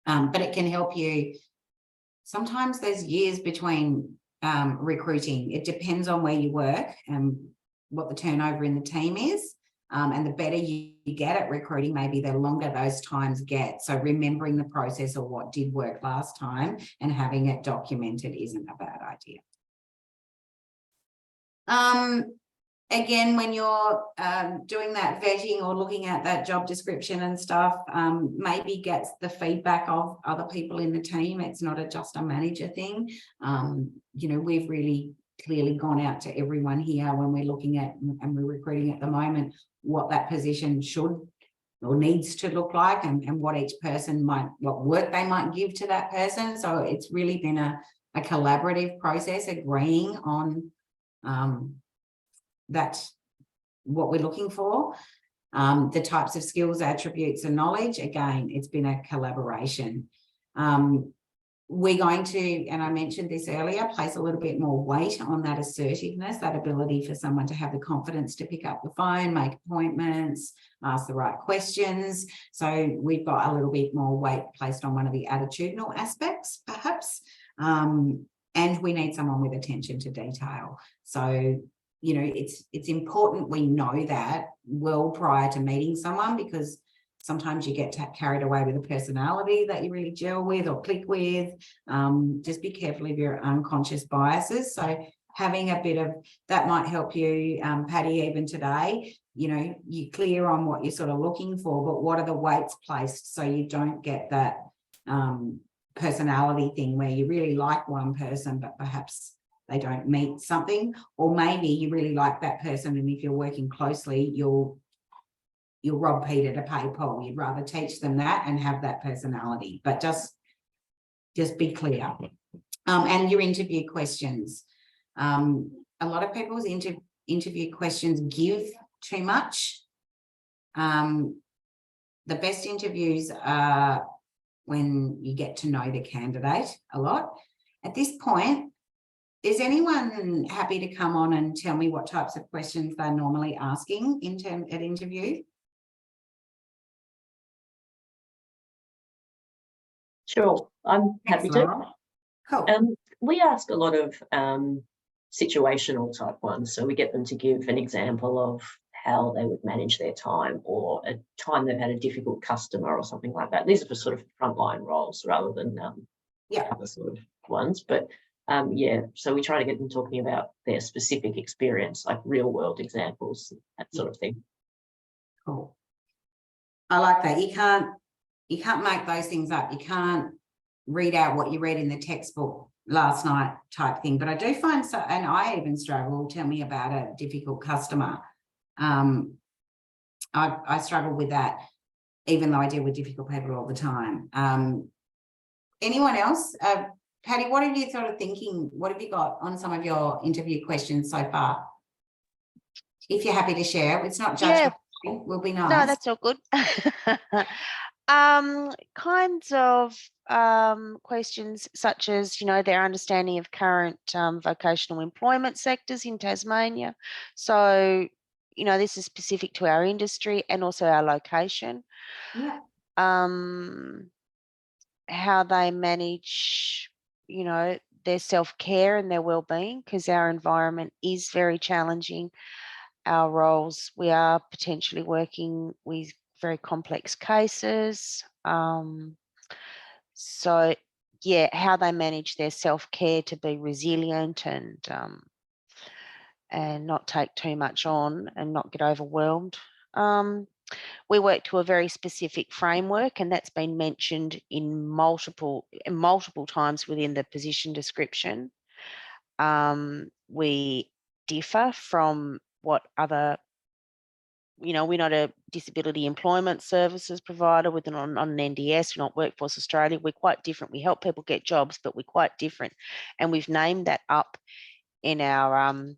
but it can help you. Sometimes there's years between recruiting. It depends on where you work and what the turnover in the team is. And the better you get at recruiting, maybe the longer those times get. So remembering the process or what did work last time and having it documented isn't a bad idea. Again, when you're doing that vetting or looking at that job description and stuff, maybe get the feedback of other people in the team. It's not just a manager thing. You know, we've really clearly gone out to everyone here when we're looking at, and we're recruiting at the moment, what that position should or needs to look like, and what each person might, what work they might give to that person. So it's really been a collaborative process, agreeing on that's what we're looking for. The types of skills, attributes and knowledge, again, it's been a collaboration. We're going to, and I mentioned this earlier, place a little bit more weight on that assertiveness, that ability for someone to have the confidence to pick up the phone, make appointments, ask the right questions. So we've got a little bit more weight placed on one of the attitudinal aspects, perhaps. And we need someone with attention to detail. So, you know, it's important we know that well prior to meeting someone, because sometimes you get carried away with a personality that you really gel with or click with. Just be careful of your unconscious biases. So having a bit of that might help you, Patty, even today. You know, you're clear on what you're sort of looking for, but what are the weights placed so you don't get that personality thing where you really like one person, but perhaps they don't meet something, or maybe you really like that person, and if you're working closely, you'll rob Peter to pay Paul. You'd rather teach them that and have that personality, but just be clear. And your interview questions. A lot of people's interview questions give too much. The best interviews are when you get to know the candidate a lot. At this point, is anyone happy to come on and tell me what types of questions they're normally asking at interview? Sure, I'm happy to. Cool. We ask a lot of situational type ones. So we get them to give an example of how they would manage their time, or a time they've had a difficult customer or something like that. These are for sort of frontline roles rather than other sort of ones. But yeah, so we try to get them talking about their specific experience, like real world examples, that sort of thing. Cool. I like that. You can't make those things up. You can't read out what you read in the textbook last night type thing. But I do find so, and I even struggle. Tell me about a difficult customer. I struggle with that, even though I deal with difficult people all the time. Anyone else? Patty, what are you sort of thinking? What have you got on some of your interview questions so far? If you're happy to share, it's not judgment. Will be nice. No, that's all good. Kinds of questions such as, you know, their understanding of current vocational employment sectors in Tasmania. So, you know, this is specific to our industry and also our location. Yeah. How they manage, you know, their self-care and their well-being, because our environment is very challenging. Our roles, we are potentially working with very complex cases. So yeah, how they manage their self-care to be resilient and not take too much on and not get overwhelmed. We work to a very specific framework, and that's been mentioned in multiple times within the position description. We differ from what other, you know, we're not a disability employment services provider with on an NDS, we're not Workforce Australia. We're quite different. We help people get jobs, but we're quite different. And we've named that up in our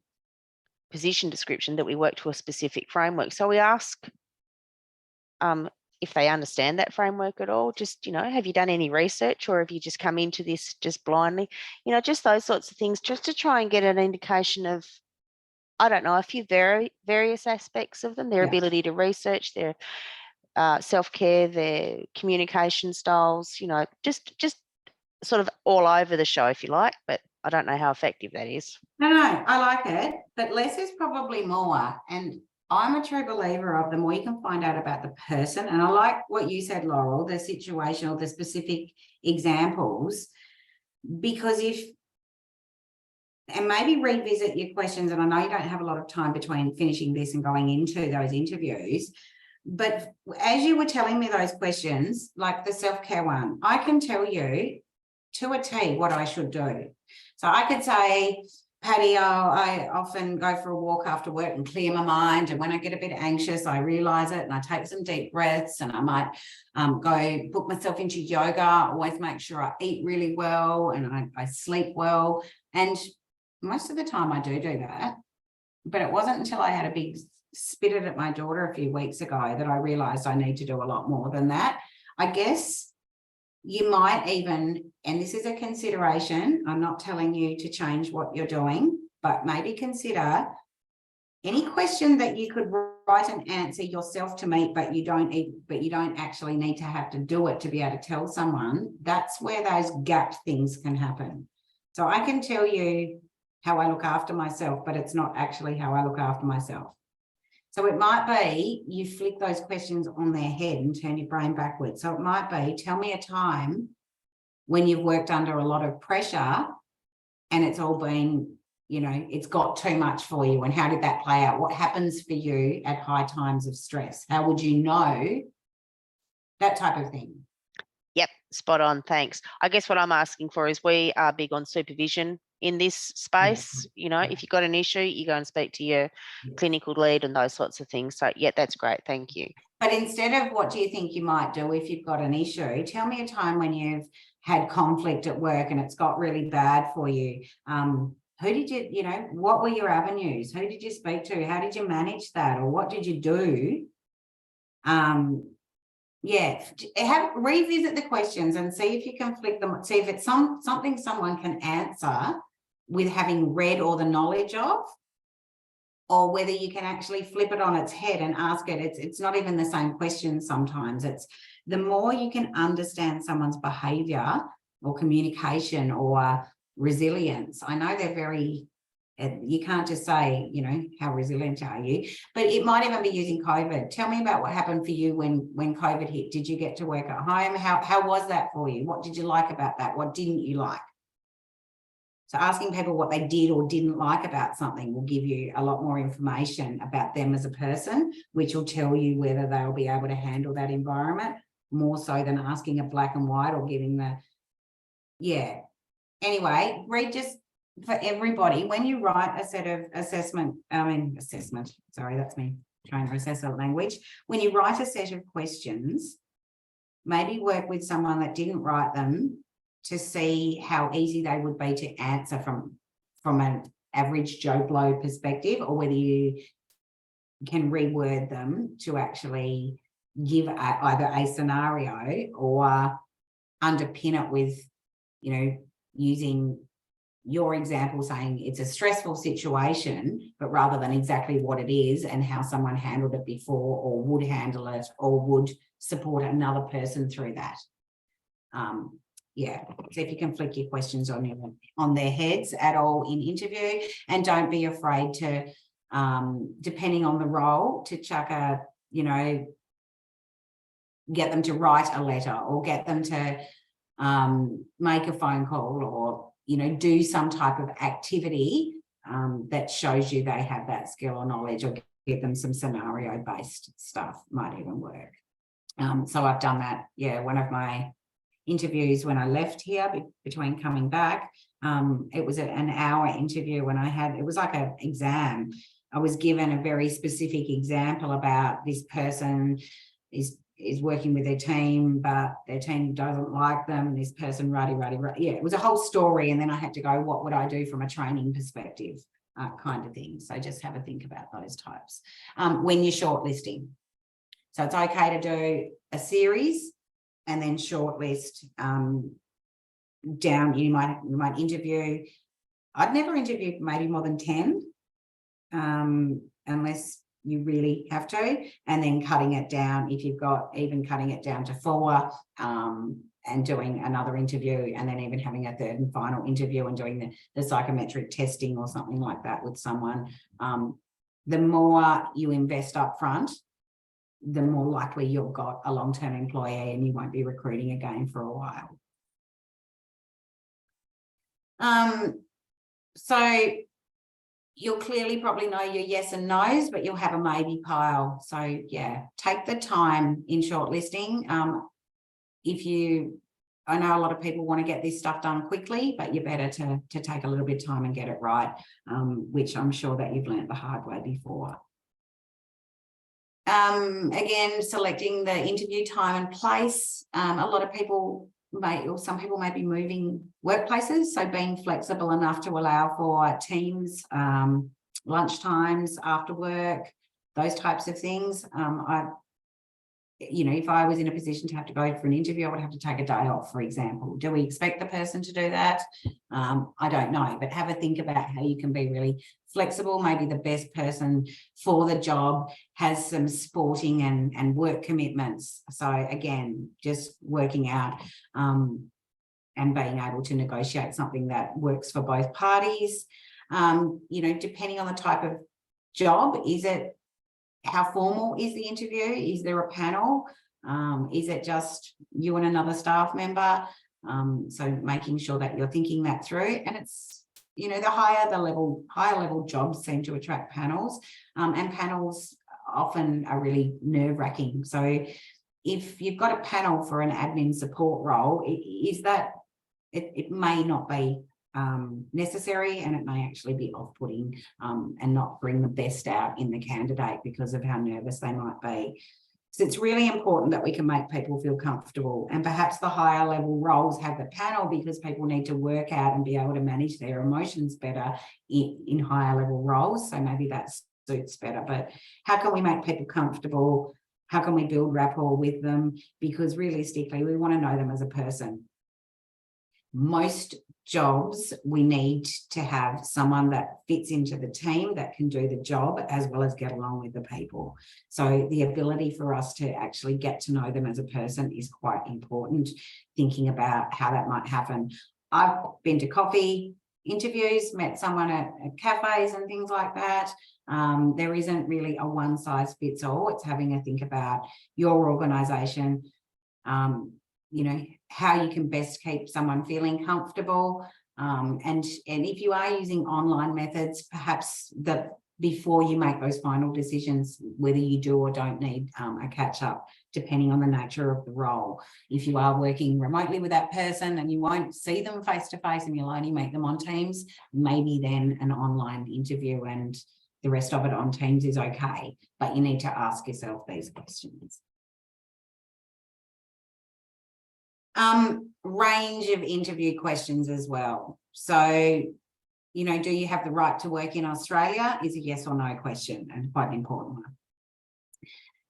position description, that we work to a specific framework. So we ask if they understand that framework at all. Just, you know, have you done any research, or have you just come into this just blindly? You know, just those sorts of things, just to try and get an indication of, I don't know, a few various aspects of them, their ability to research, their self-care, their communication styles, you know, just sort of all over the show, if you like, but I don't know how effective that is. No, I like it, but less is probably more. And I'm a true believer of the more you can find out about the person. And I like what you said, Laurel, the situational, the specific examples, because and maybe revisit your questions. And I know you don't have a lot of time between finishing this and going into those interviews, but as you were telling me those questions, like the self-care one, I can tell you to a T what I should do. So I could say, Patty, I often go for a walk after work and clear my mind. And when I get a bit anxious, I realise it and I take some deep breaths, and I might go book myself into yoga. I always make sure I eat really well and I sleep well. And most of the time I do that. But it wasn't until I had a big spit at my daughter a few weeks ago that I realised I need to do a lot more than that. I guess you might even, and this is a consideration, I'm not telling you to change what you're doing, but maybe consider any question that you could write and answer yourself to meet, but you don't actually need to have to do it to be able to tell someone. That's where those gap things can happen. So I can tell you how I look after myself, but it's not actually how I look after myself. So it might be you flick those questions on their head and turn your brain backwards. So it might be, tell me a time when you've worked under a lot of pressure and it's all been, you know, it's got too much for you, and how did that play out? What happens for you at high times of stress? How would you know? That type of thing. Yep, spot on, thanks. I guess what I'm asking for is, we are big on supervision in this space. You know, if you've got an issue, you go and speak to your clinical lead and those sorts of things. So yeah, that's great, thank you. But instead of what do you think you might do if you've got an issue, tell me a time when you've had conflict at work and it's got really bad for you. Who did you know, what were your avenues? Who did you speak to? How did you manage that? Or what did you do? Yeah, revisit the questions and see if you can flick them, see if it's something someone can answer with having read or the knowledge of, or whether you can actually flip it on its head and ask it. It's not even the same question sometimes. It's the more you can understand someone's behaviour or communication or resilience. I know they're very You can't just say, you know, how resilient are you? But it might even be using COVID. Tell me about what happened for you when COVID hit. Did you get to work at home? How was that for you? What did you like about that? What didn't you like? So asking people what they did or didn't like about something will give you a lot more information about them as a person, which will tell you whether they'll be able to handle that environment more so than asking a black and white or giving the, yeah. Anyway, read just for everybody, when you write a set of assessment, sorry, that's me trying to assess that language. When you write a set of questions, maybe work with someone that didn't write them to see how easy they would be to answer from an average Joe Blow perspective, or whether you can reword them to actually give either a scenario or underpin it with, you know, using your example saying it's a stressful situation, but rather than exactly what it is and how someone handled it before or would handle it or would support another person through that. Yeah, so if you can flick your questions on their heads at all in interview, and don't be afraid to, depending on the role, to chuck a, you know, get them to write a letter or get them to make a phone call, or, you know, do some type of activity that shows you they have that skill or knowledge, or give them some scenario based stuff might even work. So I've done that. Yeah, one of my interviews when I left here between coming back, it was an hour interview when it was like an exam. I was given a very specific example about this person is working with their team, but their team doesn't like them, and this person yeah, it was a whole story. And then I had to go, what would I do from a training perspective, kind of thing. So just have a think about those types when you're shortlisting. So it's okay to do a series and then shortlist down. You might interview. I'd never interview maybe more than 10, unless you really have to, and then cutting it down, if you've got, even cutting it down to 4, and doing another interview, and then even having a third and final interview and doing the psychometric testing or something like that with someone. The more you invest up front, the more likely you've got a long-term employee and you won't be recruiting again for a while. So you'll clearly probably know your yes and no's, but you'll have a maybe pile. So yeah, take the time in shortlisting. I know a lot of people want to get this stuff done quickly, but you're better to take a little bit of time and get it right, which I'm sure that you've learned the hard way before. Again, selecting the interview time and place. A lot of people some people may be moving workplaces, so being flexible enough to allow for teams, lunch times, after work, those types of things. You know, if I was in a position to have to go for an interview, I would have to take a day off, for example. Do we expect the person to do that? I don't know, but have a think about how you can be really flexible. Maybe the best person for the job has some sporting and work commitments. So again, just working out and being able to negotiate something that works for both parties. You know, depending on the type of job, how formal is the interview? Is there a panel? Is it just you and another staff member? So making sure that you're thinking that through. And it's, you know, the higher level jobs seem to attract panels, and panels often are really nerve-wracking. So if you've got a panel for an admin support role, it may not be necessary, and it may actually be off-putting and not bring the best out in the candidate because of how nervous they might be. So it's really important that we can make people feel comfortable, and perhaps the higher level roles have the panel because people need to work out and be able to manage their emotions better in higher level roles. So maybe that suits better. But how can we make people comfortable? How can we build rapport with them? Because realistically, we want to know them as a person. Most jobs, we need to have someone that fits into the team, that can do the job as well as get along with the people. So the ability for us to actually get to know them as a person is quite important, thinking about how that might happen. I've been to coffee interviews, met someone at cafes and things like that. There isn't really a one size fits all. It's having a think about your organisation, you know, how you can best keep someone feeling comfortable. And if you are using online methods, perhaps that before you make those final decisions, whether you do or don't need a catch up, depending on the nature of the role. If you are working remotely with that person and you won't see them face to face and you'll only meet them on Teams, maybe then an online interview and the rest of it on Teams is okay, but you need to ask yourself these questions. Range of interview questions as well. So, you know, do you have the right to work in Australia is a yes or no question, and quite an important one.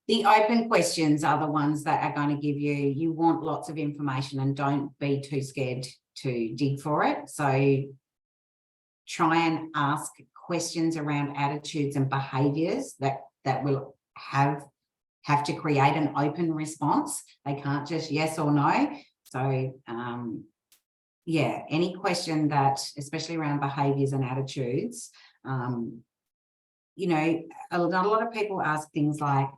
The open questions are the ones that are going to give you want lots of information and don't be too scared to dig for it. So try and ask questions around attitudes and behaviours that will have to create an open response. They can't just yes or no. So yeah, any question that, especially around behaviours and attitudes, you know, a lot of people ask things like,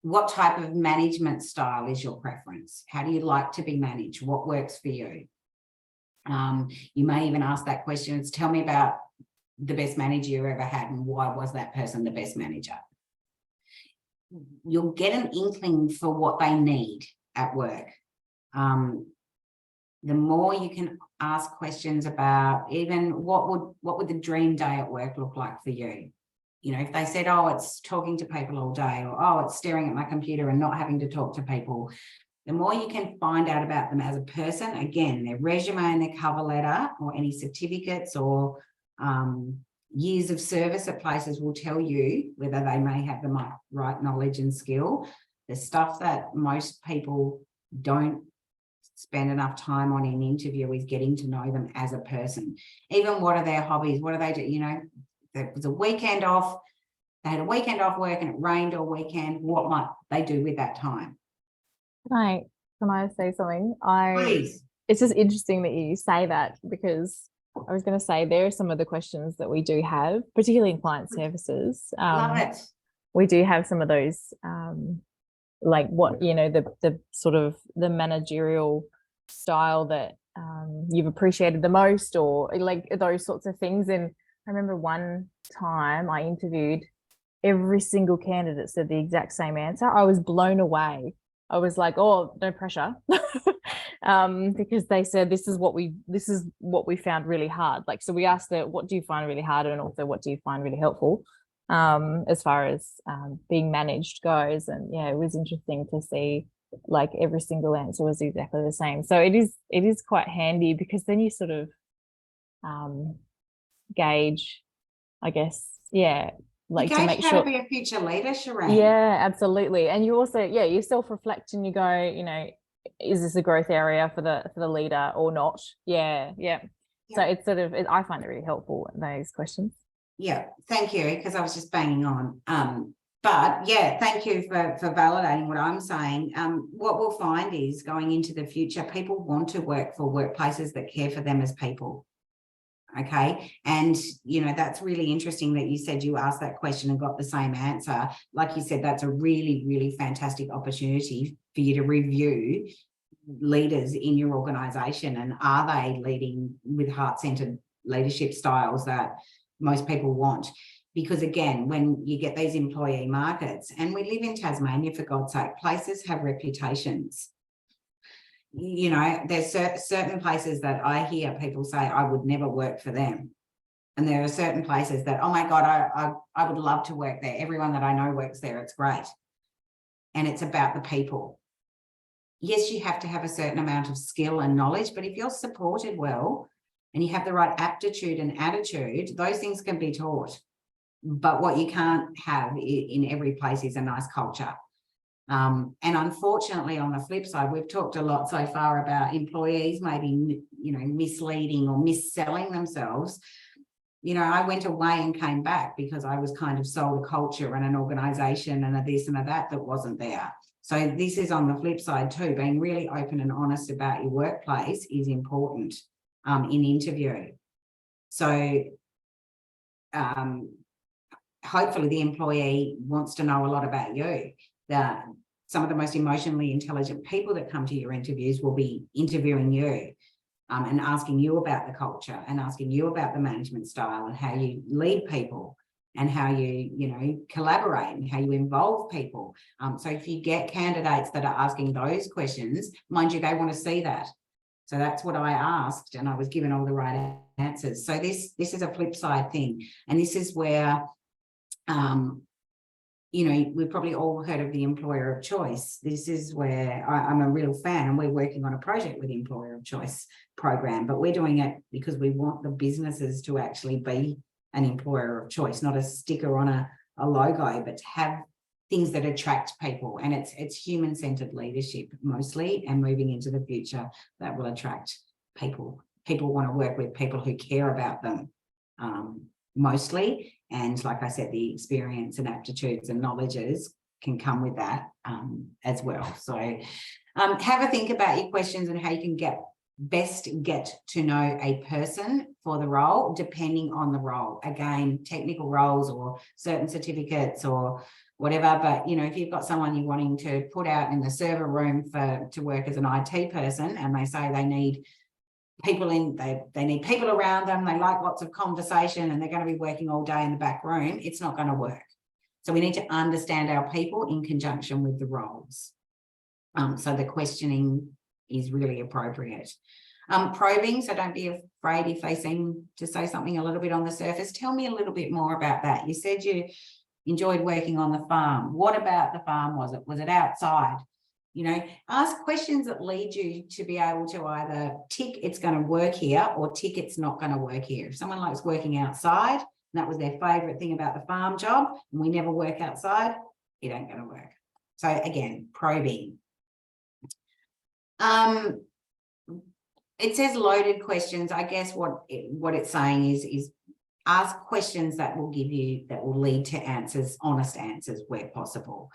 what type of management style is your preference? How do you like to be managed? What works for you? You may even ask that question, tell me about the best manager you ever had and why was that person the best manager? You'll get an inkling for what they need at work. The more you can ask questions about even what would the dream day at work look like for you? You know, if they said, oh, it's talking to people all day, or oh, it's staring at my computer and not having to talk to people, the more you can find out about them as a person, again, their resume and their cover letter or any certificates or years of service at places will tell you whether they may have the right knowledge and skill. The stuff that most people don't spend enough time on in interview is getting to know them as a person. Even what are their hobbies? What do they do? You know, there was a weekend off, they had a weekend off work and it rained all weekend. What might they do with that time? Can I say something? Please. It's just interesting that you say that, because I was going to say there are some of the questions that we do have, particularly in client services. Love it. We do have some of those, like what, you know, the sort of the managerial style that you've appreciated the most, or like those sorts of things. And I remember one time I interviewed, every single candidate said the exact same answer. I was blown away. I was like, oh, no pressure. Because they said this is what we found really hard. Like, so we asked what do you find really hard, and also what do you find really helpful as far as being managed goes. And yeah, it was interesting to see like every single answer was exactly the same. So it is quite handy, because then you sort of gauge, I guess, yeah, like to make sure to be a future leader, Shireen. Yeah, absolutely. And you also, yeah, you self-reflect and you go, you know, is this a growth area for the leader or not? Yeah. So it's sort of, I find it really helpful, those questions. Yeah, thank you, because I was just banging on. But yeah, thank you for validating what I'm saying. What we'll find is going into the future, people want to work for workplaces that care for them as people. Okay. And, you know, that's really interesting that you said you asked that question and got the same answer. Like you said, that's a really, really fantastic opportunity for you to review leaders in your organisation, and are they leading with heart-centred leadership styles that most people want? Because again, when you get these employee markets, and we live in Tasmania, for God's sake, places have reputations. You know, there's certain places that I hear people say, I would never work for them. And there are certain places that, oh my God, I would love to work there. Everyone that I know works there. It's great. And it's about the people. Yes, you have to have a certain amount of skill and knowledge, but if you're supported well and you have the right aptitude and attitude, those things can be taught. But what you can't have in every place is a nice culture. And unfortunately, on the flip side, we've talked a lot so far about employees maybe, you know, misleading or mis-selling themselves. You know, I went away and came back because I was kind of sold a culture and an organisation and a this and a that wasn't there. So this is on the flip side too, being really open and honest about your workplace is important in interview. So hopefully the employee wants to know a lot about you. That some of the most emotionally intelligent people that come to your interviews will be interviewing you and asking you about the culture and asking you about the management style and how you lead people and how you collaborate and how you involve people. So if you get candidates that are asking those questions, mind you, they want to see that. So that's what I asked, and I was given all the right answers. So this is a flip side thing, and this is where we've probably all heard of the employer of choice. This is where I'm a real fan, and we're working on a project with the employer of choice program, but we're doing it because we want the businesses to actually be an employer of choice, not a sticker on a logo, but to have things that attract people. And it's human-centered leadership mostly, and moving into the future that will attract people. People want to work with people who care about them mostly. And like I said, the experience and aptitudes and knowledges can come with that as well. So have a think about your questions and how you can best get to know a person for the role, depending on the role. Again, technical roles or certain certificates or whatever. But, if you've got someone you're wanting to put out in the server room to work as an IT person, and they say they need people they need people around them, they like lots of conversation, and they're going to be working all day in the back room, it's not going to work. So we need to understand our people in conjunction with the roles. So the questioning is really appropriate. Probing, so don't be afraid if they seem to say something a little bit on the surface. Tell me a little bit more about that. You said you enjoyed working on the farm. What about the farm was it? Was it outside? Ask questions that lead you to be able to either tick it's going to work here or tick it's not going to work here. If someone likes working outside and that was their favorite thing about the farm job, and we never work outside, it ain't going to work. So again, probing. It says loaded questions. I guess what it's saying is ask questions that will lead to answers, honest answers where possible.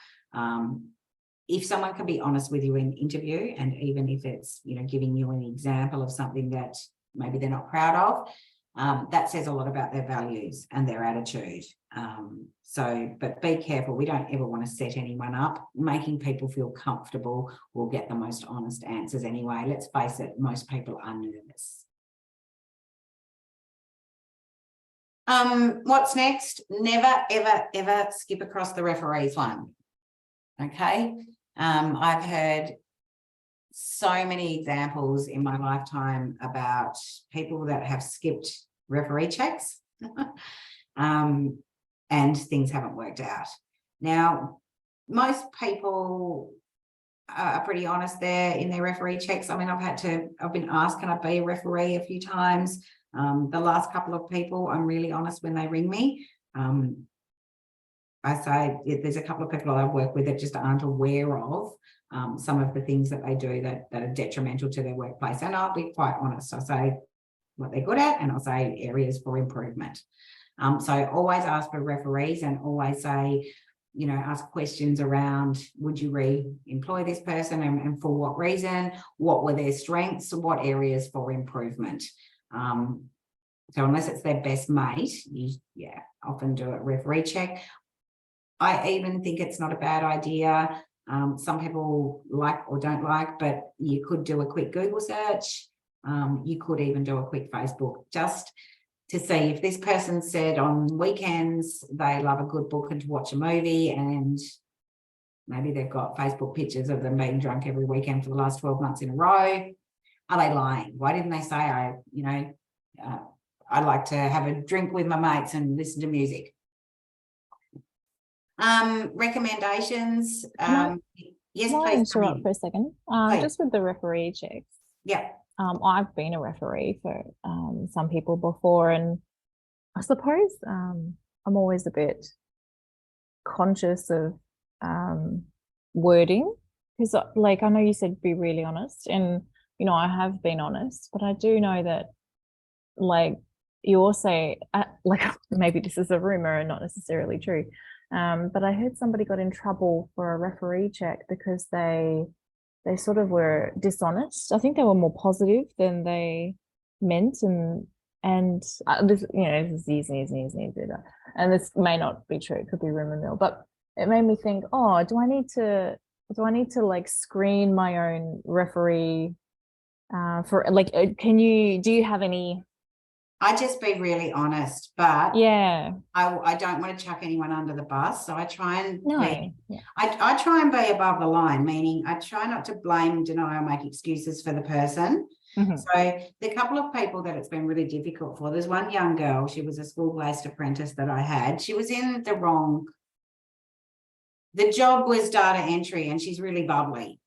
If someone can be honest with you in interview, and even if it's giving you an example of something that maybe they're not proud of, that says a lot about their values and their attitude. But be careful. We don't ever want to set anyone up. Making people feel comfortable will get the most honest answers anyway. Let's face it, most people are nervous. What's next? Never, ever, ever skip across the referees one. Okay. I've heard so many examples in my lifetime about people that have skipped referee checks and things haven't worked out. Now, most people are pretty honest there in their referee checks. I mean, I've been asked, can I be a referee a few times? The last couple of people, I'm really honest when they ring me. I say there's a couple of people I've worked with that just aren't aware of some of the things that they do that are detrimental to their workplace. And I'll be quite honest. I say what they're good at, and I'll say areas for improvement. So always ask for referees, and always say, ask questions around, would you re-employ this person, and for what reason? What were their strengths? What areas for improvement? So unless it's their best mate, you often do a referee check. I even think it's not a bad idea. Some people like or don't like, but you could do a quick Google search. You could even do a quick Facebook, just to see if this person said on weekends they love a good book and to watch a movie, and maybe they've got Facebook pictures of them being drunk every weekend for the last 12 months in a row. Are they lying? Why didn't they say, I like to have a drink with my mates and listen to music? Recommendations. Yes, Can I please. interrupt for a second? Just with the referee checks. Yeah. I've been a referee for some people before, and I suppose I'm always a bit conscious of wording, because I know you said be really honest, and I have been honest, but I do know that you also maybe this is a rumor and not necessarily true. But I heard somebody got in trouble for a referee check because they sort of were dishonest. I think they were more positive than they meant, and this, you know, this is years and years and years and years ago, and this may not be true. It could be rumor mill, but it made me think, oh, do I need to like screen my own referee for like? Do you have any? I just be really honest, but Yeah, I don't want to chuck anyone under the bus. So I try and I try and be above the line, meaning I try not to blame, deny, or make excuses for the person. Mm-hmm. So the couple of people that it's been really difficult for, there's one young girl, she was a school-based apprentice that I had. She was in the job was data entry, and she's really bubbly.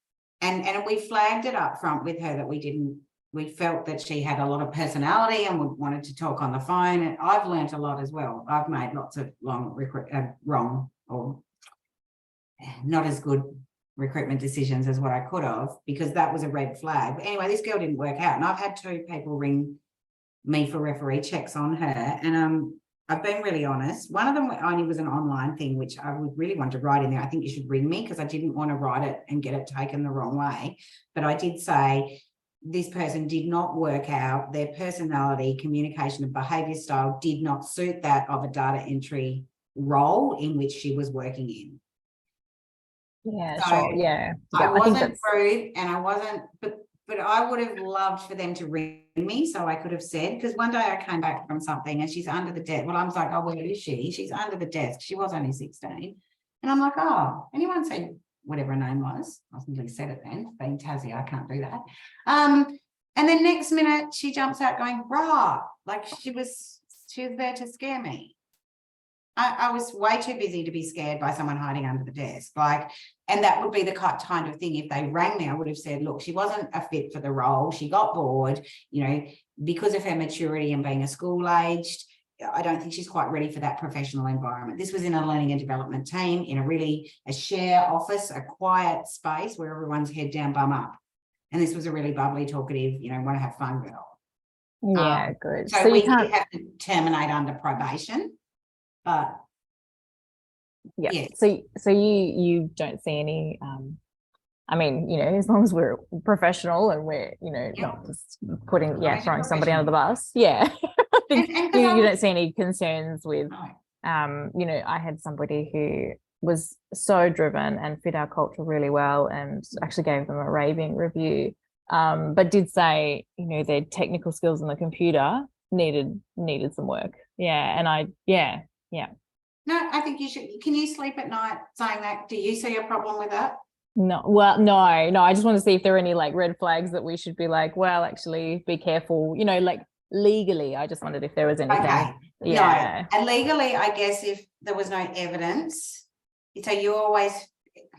And we flagged it up front with her that we felt that she had a lot of personality and we wanted to talk on the phone. And I've learned a lot as well. I've made lots of wrong or not as good recruitment decisions as what I could have, because that was a red flag. But anyway, this girl didn't work out, and I've had 2 people ring me for referee checks on her, and I've been really honest. One of them only was an online thing, which I would really want to write in there. I think you should ring me, because I didn't want to write it and get it taken the wrong way. But I did say this person did not work out. Their personality, communication and behaviour style did not suit that of a data entry role in which she was working in. Yeah, So sure. Yeah. I wasn't rude, and I wasn't, but I would have loved for them to ring me so I could have said, because one day I came back from something and she's under the desk. Well, I was like, oh, where is she? She's under the desk. She was only 16. And I'm like, oh, anyone say whatever her name was? I wasn't really said it then. Being Tassie, I can't do that. And then next minute she jumps out going, rah, like she was there to scare me. I was way too busy to be scared by someone hiding under the desk. And that would be the kind of thing, if they rang me, I would have said, look, she wasn't a fit for the role. She got bored, you know, because of her maturity and being a school-aged. I don't think she's quite ready for that professional environment. This was in a learning and development team, in a share office, a quiet space where everyone's head down, bum up. And this was a really bubbly, talkative, you know, want to have fun girl. Yeah, good. So we did have to terminate under probation. But yeah. So you don't see any I mean, you know, as long as we're professional and we're, you know, not just throwing somebody under the bus. Yeah. I think you don't see any concerns with you know, I had somebody who was so driven and fit our culture really well, and actually gave them a raving review, but did say, you know, their technical skills on the computer needed some work. No, I think you should. Can you sleep at night saying that? Do you see a problem with that? No, well, no. I just want to see if there are any like red flags that we should be like, well, actually be careful, you know, like legally. I just wondered if there was anything. Okay. Yeah. No. And legally, I guess if there was no evidence, so you always,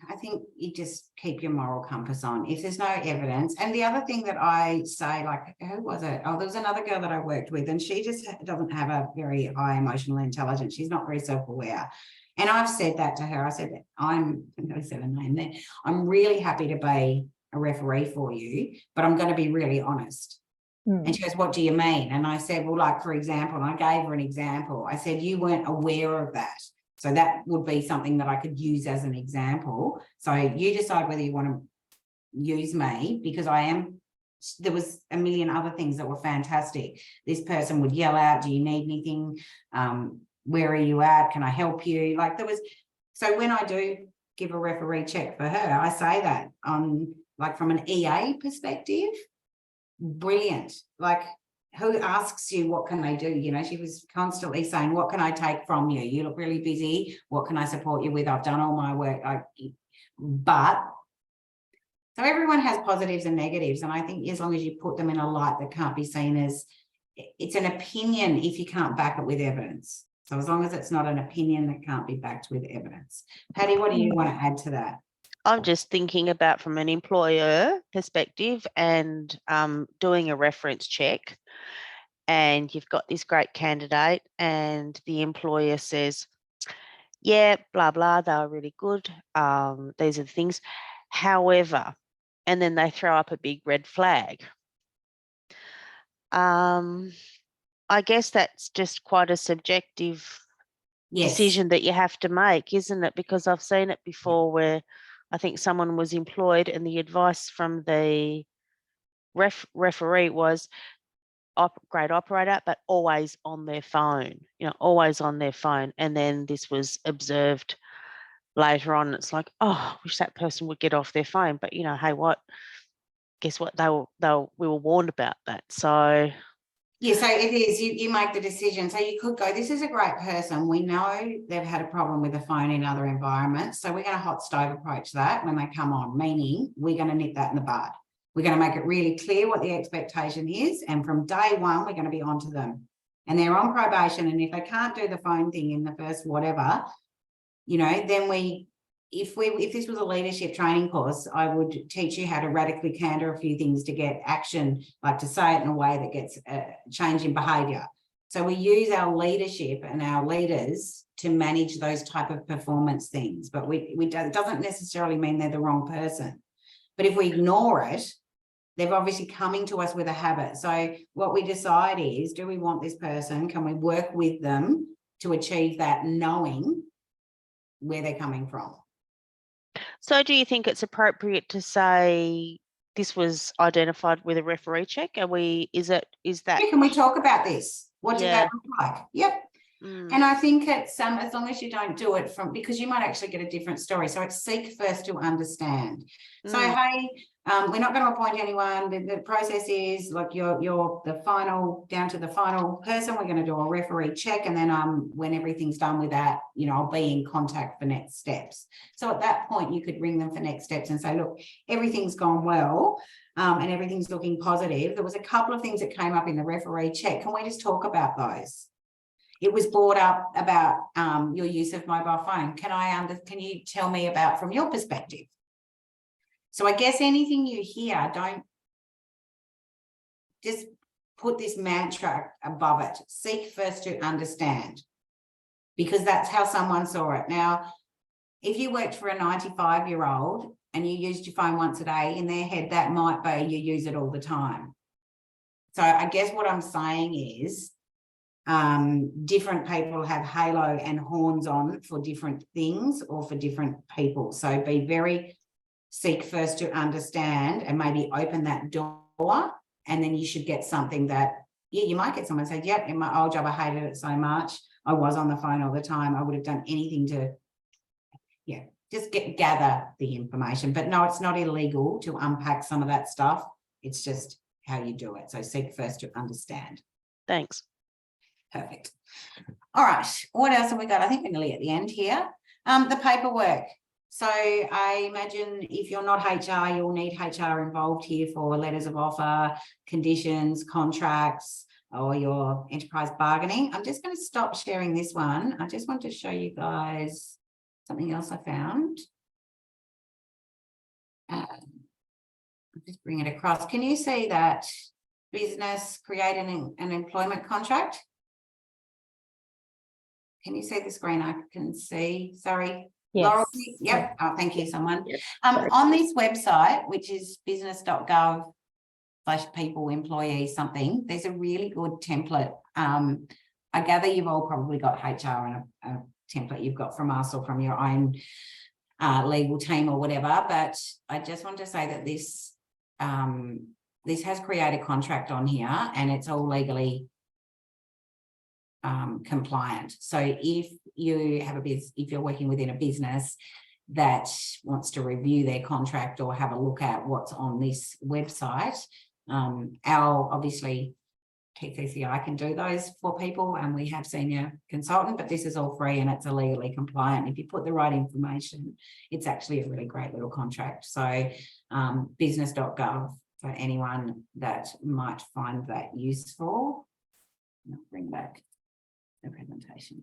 I think you just keep your moral compass on. If there's no evidence. And the other thing that I say, like, who was it? Oh, there was another girl that I worked with, and she just doesn't have a very high emotional intelligence. She's not very self-aware. And I've said that to her. I said, I'm going to say her name there. I'm really happy to be a referee for you, but I'm going to be really honest. And she goes, what do you mean? And I said, well, like, for example, and I gave her an example. I said, you weren't aware of that. So that would be something that I could use as an example. So you decide whether you want to use me, because there was a million other things that were fantastic. This person would yell out, do you need anything? Where are you at? Can I help you? Like so when I do give a referee check for her, I say that like from an EA perspective, brilliant. Like, who asks you what can they do? You know, she was constantly saying, what can I take from you? You look really busy. What can I support you with? I've done all my work. So everyone has positives and negatives. And I think as long as you put them in a light that can't be seen as, it's an opinion if you can't back it with evidence. So as long as it's not an opinion that can't be backed with evidence. Patty, what do you want to add to that? I'm just thinking about from an employer perspective and doing a reference check, and you've got this great candidate and the employer says, yeah, blah, blah, they were really good. These are the things. However, and then they throw up a big red flag. I guess that's just quite a subjective decision that you have to make, isn't it? Because I've seen it before where I think someone was employed and the advice from the referee was great operator, but always on their phone, always on their phone. And then this was observed later on. It's like, oh, I wish that person would get off their phone. But hey, guess what? We were warned about that. So yeah, so it is, you make the decision. So you could go, this is a great person. We know they've had a problem with the phone in other environments. So we're going to hot stove approach that when they come on, meaning we're going to nip that in the bud. We're going to make it really clear what the expectation is. And from day one, we're going to be onto them. And they're on probation. And if they can't do the phone thing in the first whatever, then if this was a leadership training course, I would teach you how to radically counter a few things to get action, like to say it in a way that gets change in behaviour. So we use our leadership and our leaders to manage those type of performance things, but it doesn't necessarily mean they're the wrong person. But if we ignore it, they're obviously coming to us with a habit. So what we decide is, do we want this person? Can we work with them to achieve that, knowing where they're coming from? So do you think it's appropriate to say this was identified with a referee check? Can we talk about this? What did that look like? Yep. Mm. And I think it's as long as you don't do it because you might actually get a different story. So it's seek first to understand. So hey, we're not going to appoint anyone. The process is like you're the final, down to the final person. We're going to do a referee check, and then when everything's done with that, I'll be in contact for next steps. So at that point, you could ring them for next steps and say, look, everything's gone well, and everything's looking positive. There was a couple of things that came up in the referee check. Can we just talk about those? It was brought up about your use of mobile phone. Can you tell me about from your perspective? So I guess anything you hear, don't just put this mantra above it. Seek first to understand, because that's how someone saw it. Now, if you worked for a 95-year-old and you used your phone once a day, in their head, that might be you use it all the time. So I guess what I'm saying is, different people have halo and horns on for different things or for different people. So be very seek first to understand, and maybe open that door, and then you should get something that, you might get someone say, yep, in my old job, I hated it so much. I was on the phone all the time. I would have done anything to, just gather the information. But no, it's not illegal to unpack some of that stuff. It's just how you do it. So seek first to understand. Thanks. Perfect. All right. What else have we got? I think we're nearly at the end here. The paperwork. So I imagine if you're not HR, you'll need HR involved here for letters of offer, conditions, contracts, or your enterprise bargaining. I'm just going to stop sharing this one. I just want to show you guys something else I found. I'll just bring it across. Can you see that business create an employment contract? Can you see the screen? I can see. Sorry. Yes. Laurel, yep. Oh, thank you, someone. Yep. On this website, which is business.gov/people employee something, there's a really good template. I gather you've all probably got HR and a template you've got from us or from your own legal team or whatever. But I just want to say that this has created contract on here, and it's all legally compliant. So if you have if you're working within a business that wants to review their contract or have a look at what's on this website, our obviously TCCI can do those for people, and we have senior consultant, but this is all free and it's legally compliant. If you put the right information, it's actually a really great little contract. So business.gov for anyone that might find that useful. I'll bring back the presentation.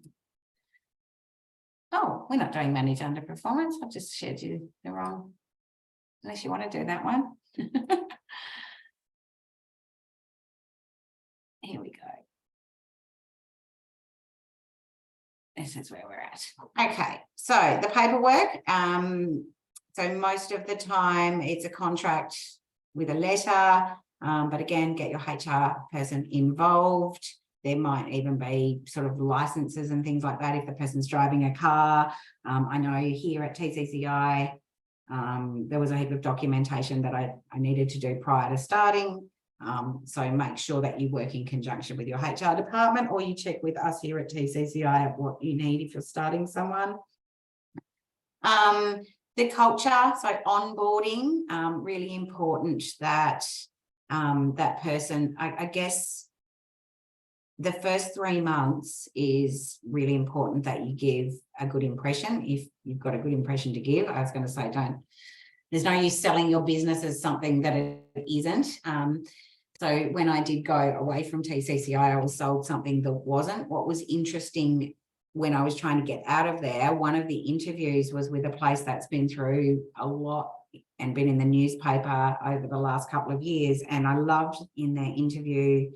Oh, we're not doing manage underperformance. I've just shared you the wrong, unless you want to do that one. Here we go. This is where we're at. Okay, so the paperwork. So most of the time it's a contract with a letter, but again, get your HR person involved. There might even be sort of licenses and things like that if the person's driving a car. I know here at TCCI, there was a heap of documentation that I needed to do prior to starting. So make sure that you work in conjunction with your HR department, or you check with us here at TCCI at what you need if you're starting someone. The culture, so onboarding, really important that that person, I guess the first 3 months is really important that you give a good impression. If you've got a good impression to give, I was going to say, there's no use selling your business as something that it isn't. So when I did go away from TCCI, I was sold something that wasn't. What was interesting when I was trying to get out of there, one of the interviews was with a place that's been through a lot and been in the newspaper over the last couple of years. And I loved in their interview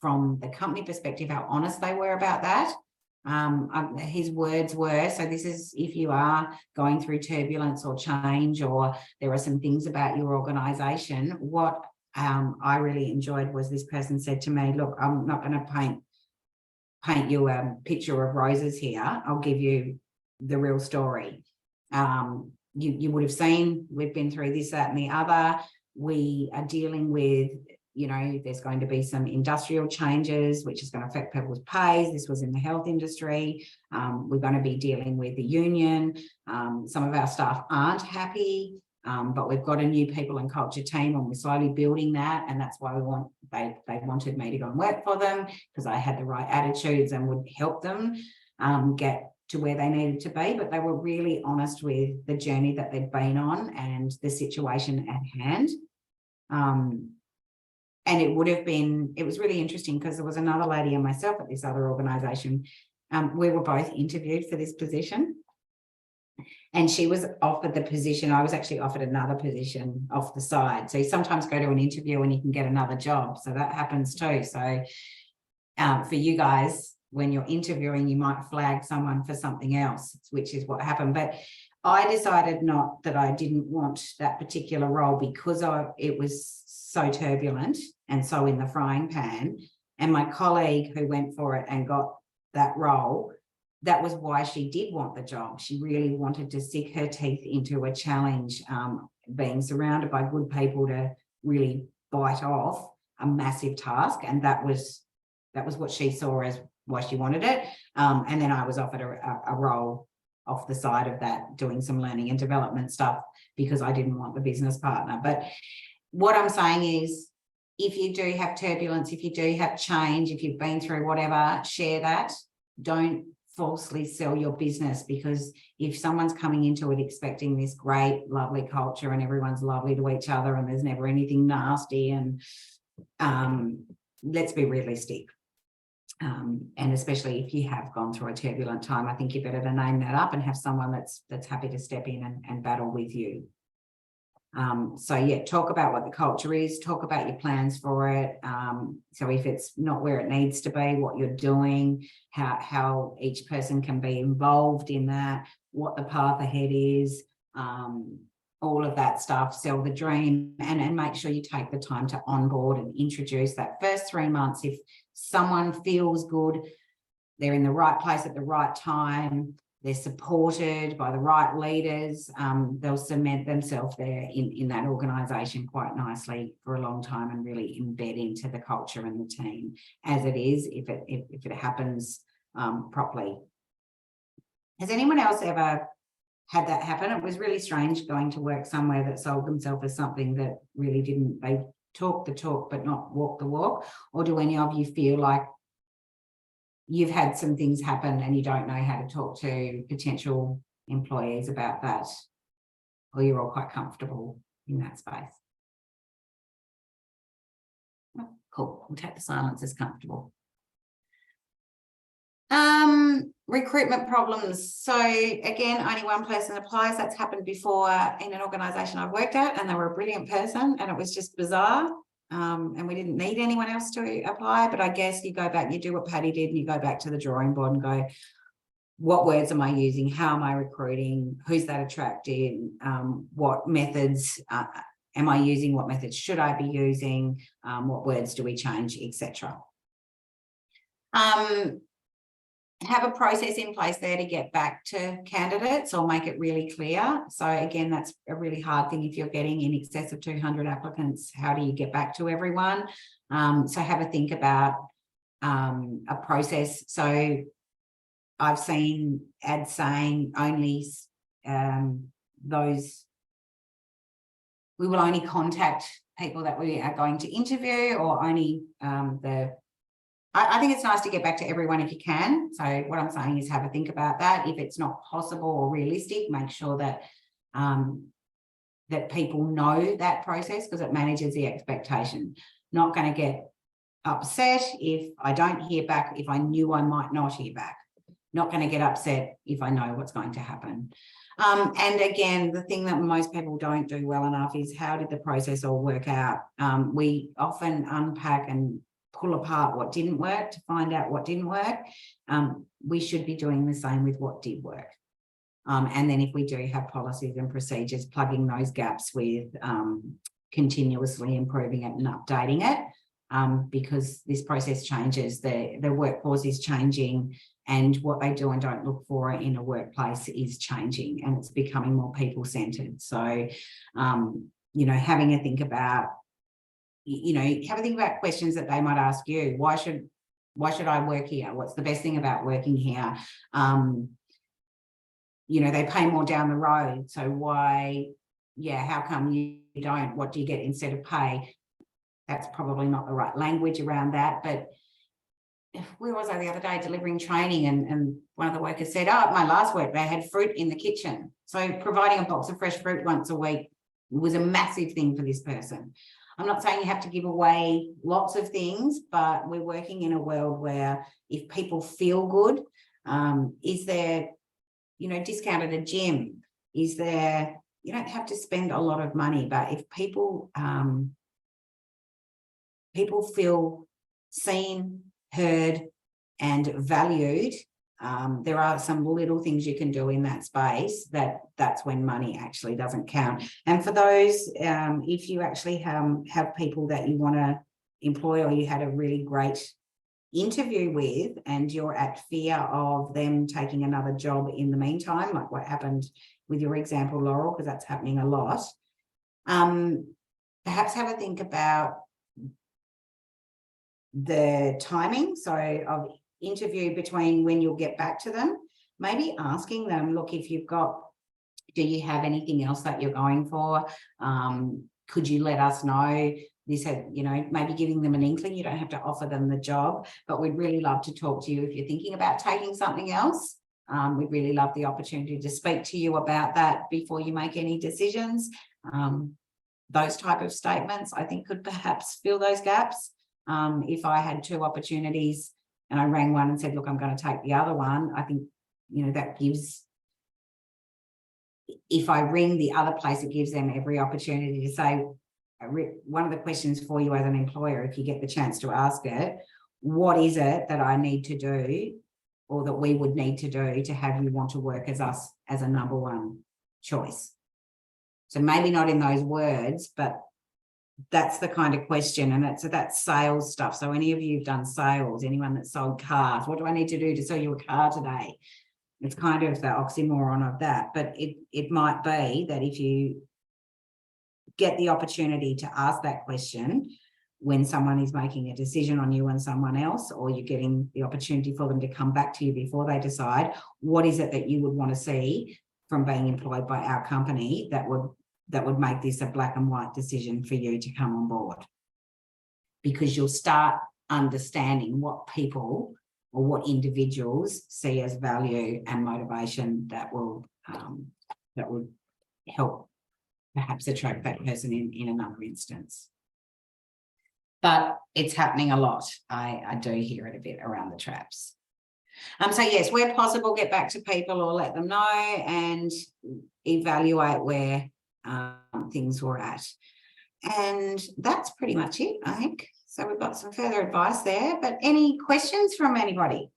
from the company perspective how honest they were about that. His words were, so this is if you are going through turbulence or change, or there are some things about your organisation, what I really enjoyed was this person said to me, look, I'm not going to paint you a picture of roses here. I'll give you the real story. You would have seen we've been through this, that and the other. We are dealing with, you know, there's going to be some industrial changes, which is going to affect people's pays. This was in the health industry. We're going to be dealing with the union. Some of our staff aren't happy, but we've got a new people and culture team and we're slowly building that. And that's why they wanted me to go and work for them, because I had the right attitudes and would help them get to where they needed to be. But they were really honest with the journey that they'd been on and the situation at hand. And it was really interesting because there was another lady and myself at this other organisation. We were both interviewed for this position. And she was offered the position. I was actually offered another position off the side. So you sometimes go to an interview and you can get another job. So that happens too. So for you guys, when you're interviewing, you might flag someone for something else, which is what happened. But I decided not that I didn't want that particular role because it was so turbulent and so in the frying pan. And my colleague who went for it and got that role, that was why she did want the job. She really wanted to sink her teeth into a challenge, being surrounded by good people to really bite off a massive task. And that was what she saw as why she wanted it. And then I was offered a role off the side of that, doing some learning and development stuff because I didn't want the business partner. But what I'm saying is, if you do have turbulence, if you do have change, if you've been through whatever, share that. Don't falsely sell your business, because if someone's coming into it expecting this great, lovely culture and everyone's lovely to each other and there's never anything nasty, and let's be realistic. And especially if you have gone through a turbulent time, I think you better to name that up and have someone that's happy to step in and battle with you. So yeah, talk about what the culture is, talk about your plans for it. So if it's not where it needs to be, what you're doing, how each person can be involved in that, what the path ahead is, all of that stuff, sell the dream, and make sure you take the time to onboard and introduce that first 3 months. If someone feels good, they're in the right place at the right time, they're supported by the right leaders, they'll cement themselves there in that organisation quite nicely for a long time and really embed into the culture and the team as it is, if it happens properly. Has anyone else ever had that happen? It was really strange going to work somewhere that sold themselves as something that really didn't. They talk the talk but not walk the walk. Or do any of you feel like you've had some things happen and you don't know how to talk to potential employees about that, or you're all quite comfortable in that space? Oh, cool, we'll take the silence as comfortable. Recruitment problems. So again, only one person applies. That's happened before in an organisation I've worked at, and they were a brilliant person and it was just bizarre. And we didn't need anyone else to apply, but I guess you go back, you do what Patty did, and you go back to the drawing board and go, what words am I using? How am I recruiting? Who's that attracting? What methods am I using? What methods should I be using? What words do we change, etc. Have a process in place there to get back to candidates or make it really clear. So again, that's a really hard thing. If you're getting in excess of 200 applicants, how do you get back to everyone? So have a think about a process. So I've seen ads saying only we will only contact people that we are going to interview, or only I think it's nice to get back to everyone if you can. So what I'm saying is have a think about that. If it's not possible or realistic, make sure that that people know that process, because it manages the expectation. Not going to get upset if I don't hear back, if I knew I might not hear back. Not going to get upset if I know what's going to happen. And again, the thing that most people don't do well enough is, how did the process all work out? We often unpack and pull apart what didn't work to find out what didn't work. We should be doing the same with what did work. And then if we do have policies and procedures, plugging those gaps with continuously improving it and updating it, because this process changes, the workforce is changing, and what they do and don't look for in a workplace is changing, and it's becoming more people-centered. So, having a think about, have a think about questions that they might ask you. Why should I work here? What's the best thing about working here? They pay more down the road. So why, how come you don't? What do you get instead of pay? That's probably not the right language around that. But where was I the other day delivering training, and one of the workers said, at my last work, they had fruit in the kitchen. So providing a box of fresh fruit once a week was a massive thing for this person. I'm not saying you have to give away lots of things, but we're working in a world where if people feel good, is there, discounted a gym? Is there, you don't have to spend a lot of money, but if people feel seen, heard, and valued, there are some little things you can do in that space that's when money actually doesn't count. And for those, if you actually have people that you want to employ, or you had a really great interview with, and you're at fear of them taking another job in the meantime, like what happened with your example, Laurel, because that's happening a lot, perhaps have a think about the timing, so of interview between when you'll get back to them. Maybe asking them, look, if you've got, do you have anything else that you're going for? Could you let us know? This had, maybe giving them an inkling. You don't have to offer them the job, but we'd really love to talk to you if you're thinking about taking something else. We'd really love the opportunity to speak to you about that before you make any decisions. Those type of statements, I think, could perhaps fill those gaps. If I had two opportunities and I rang one and said, look, I'm going to take the other one, I think, that gives, if I ring the other place, it gives them every opportunity to say, one of the questions for you as an employer, if you get the chance to ask it, what is it that I need to do, or that we would need to do to have you want to work as us as a number one choice? So maybe not in those words, but that's the kind of question, and that's sales stuff. So any of you who've done sales, anyone that sold cars, what do I need to do to sell you a car today? It's kind of the oxymoron of that, but it might be that if you get the opportunity to ask that question when someone is making a decision on you and someone else, or you're getting the opportunity for them to come back to you before they decide, what is it that you would want to see from being employed by our company that would make this a black and white decision for you to come on board? Because you'll start understanding what people or what individuals see as value and motivation that will help perhaps attract that person in another instance. But it's happening a lot. I do hear it a bit around the traps. So yes, where possible, get back to people or let them know and evaluate where things were at. And that's pretty much it, I think. So we've got some further advice there, but any questions from anybody?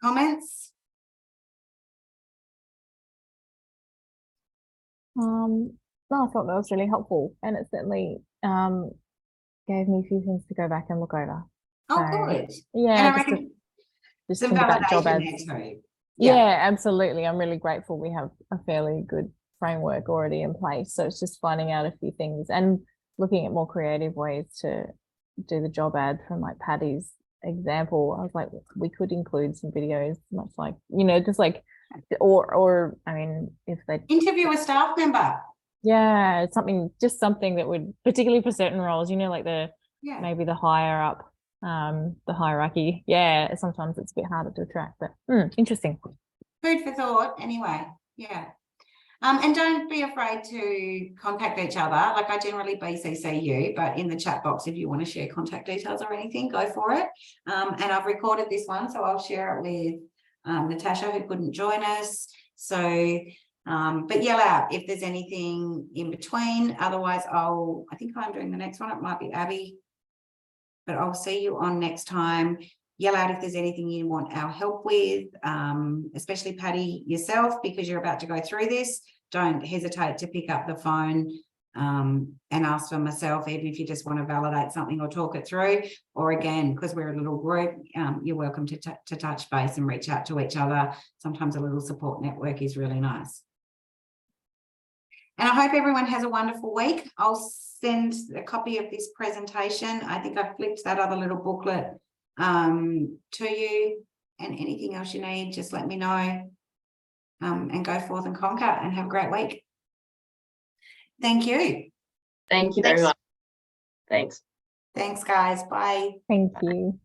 Comments? No, I thought that was really helpful, and it certainly gave me a few things to go back and look over. Oh, So, good. yeah, And I reckon just some think about job validation ads. there too. Yeah, absolutely. I'm really grateful we have a fairly good framework already in place. So it's just finding out a few things and looking at more creative ways to do the job ad from like Patty's example. I was like, we could include some videos, much like, you know, just like, or I mean, if they Interview a staff member. yeah, it's just something that would, particularly for certain roles, you know, like Yeah. maybe the higher up, the hierarchy. Yeah, sometimes it's a bit harder to attract, but interesting. Food for thought anyway. Yeah. And don't be afraid to contact each other. Like I generally BCC you, but in the chat box, if you want to share contact details or anything, go for it. And I've recorded this one, so I'll share it with Natasha, who couldn't join us. So, but yell out if there's anything in between. Otherwise, I think I'm doing the next one. It might be Abby, but I'll see you on next time. Yell out if there's anything you want our help with, especially Patty yourself, because you're about to go through this. Don't hesitate to pick up the phone and ask for myself, even if you just want to validate something or talk it through. Or again, because we're a little group, you're welcome to touch base and reach out to each other. Sometimes a little support network is really nice. And I hope everyone has a wonderful week. I'll send a copy of this presentation. I think I flipped that other little booklet to you, and anything else you need, just let me know, and go forth and conquer and have a great week. Thank you. Thank you very much. Thanks. Thanks, guys. Bye. Thank you.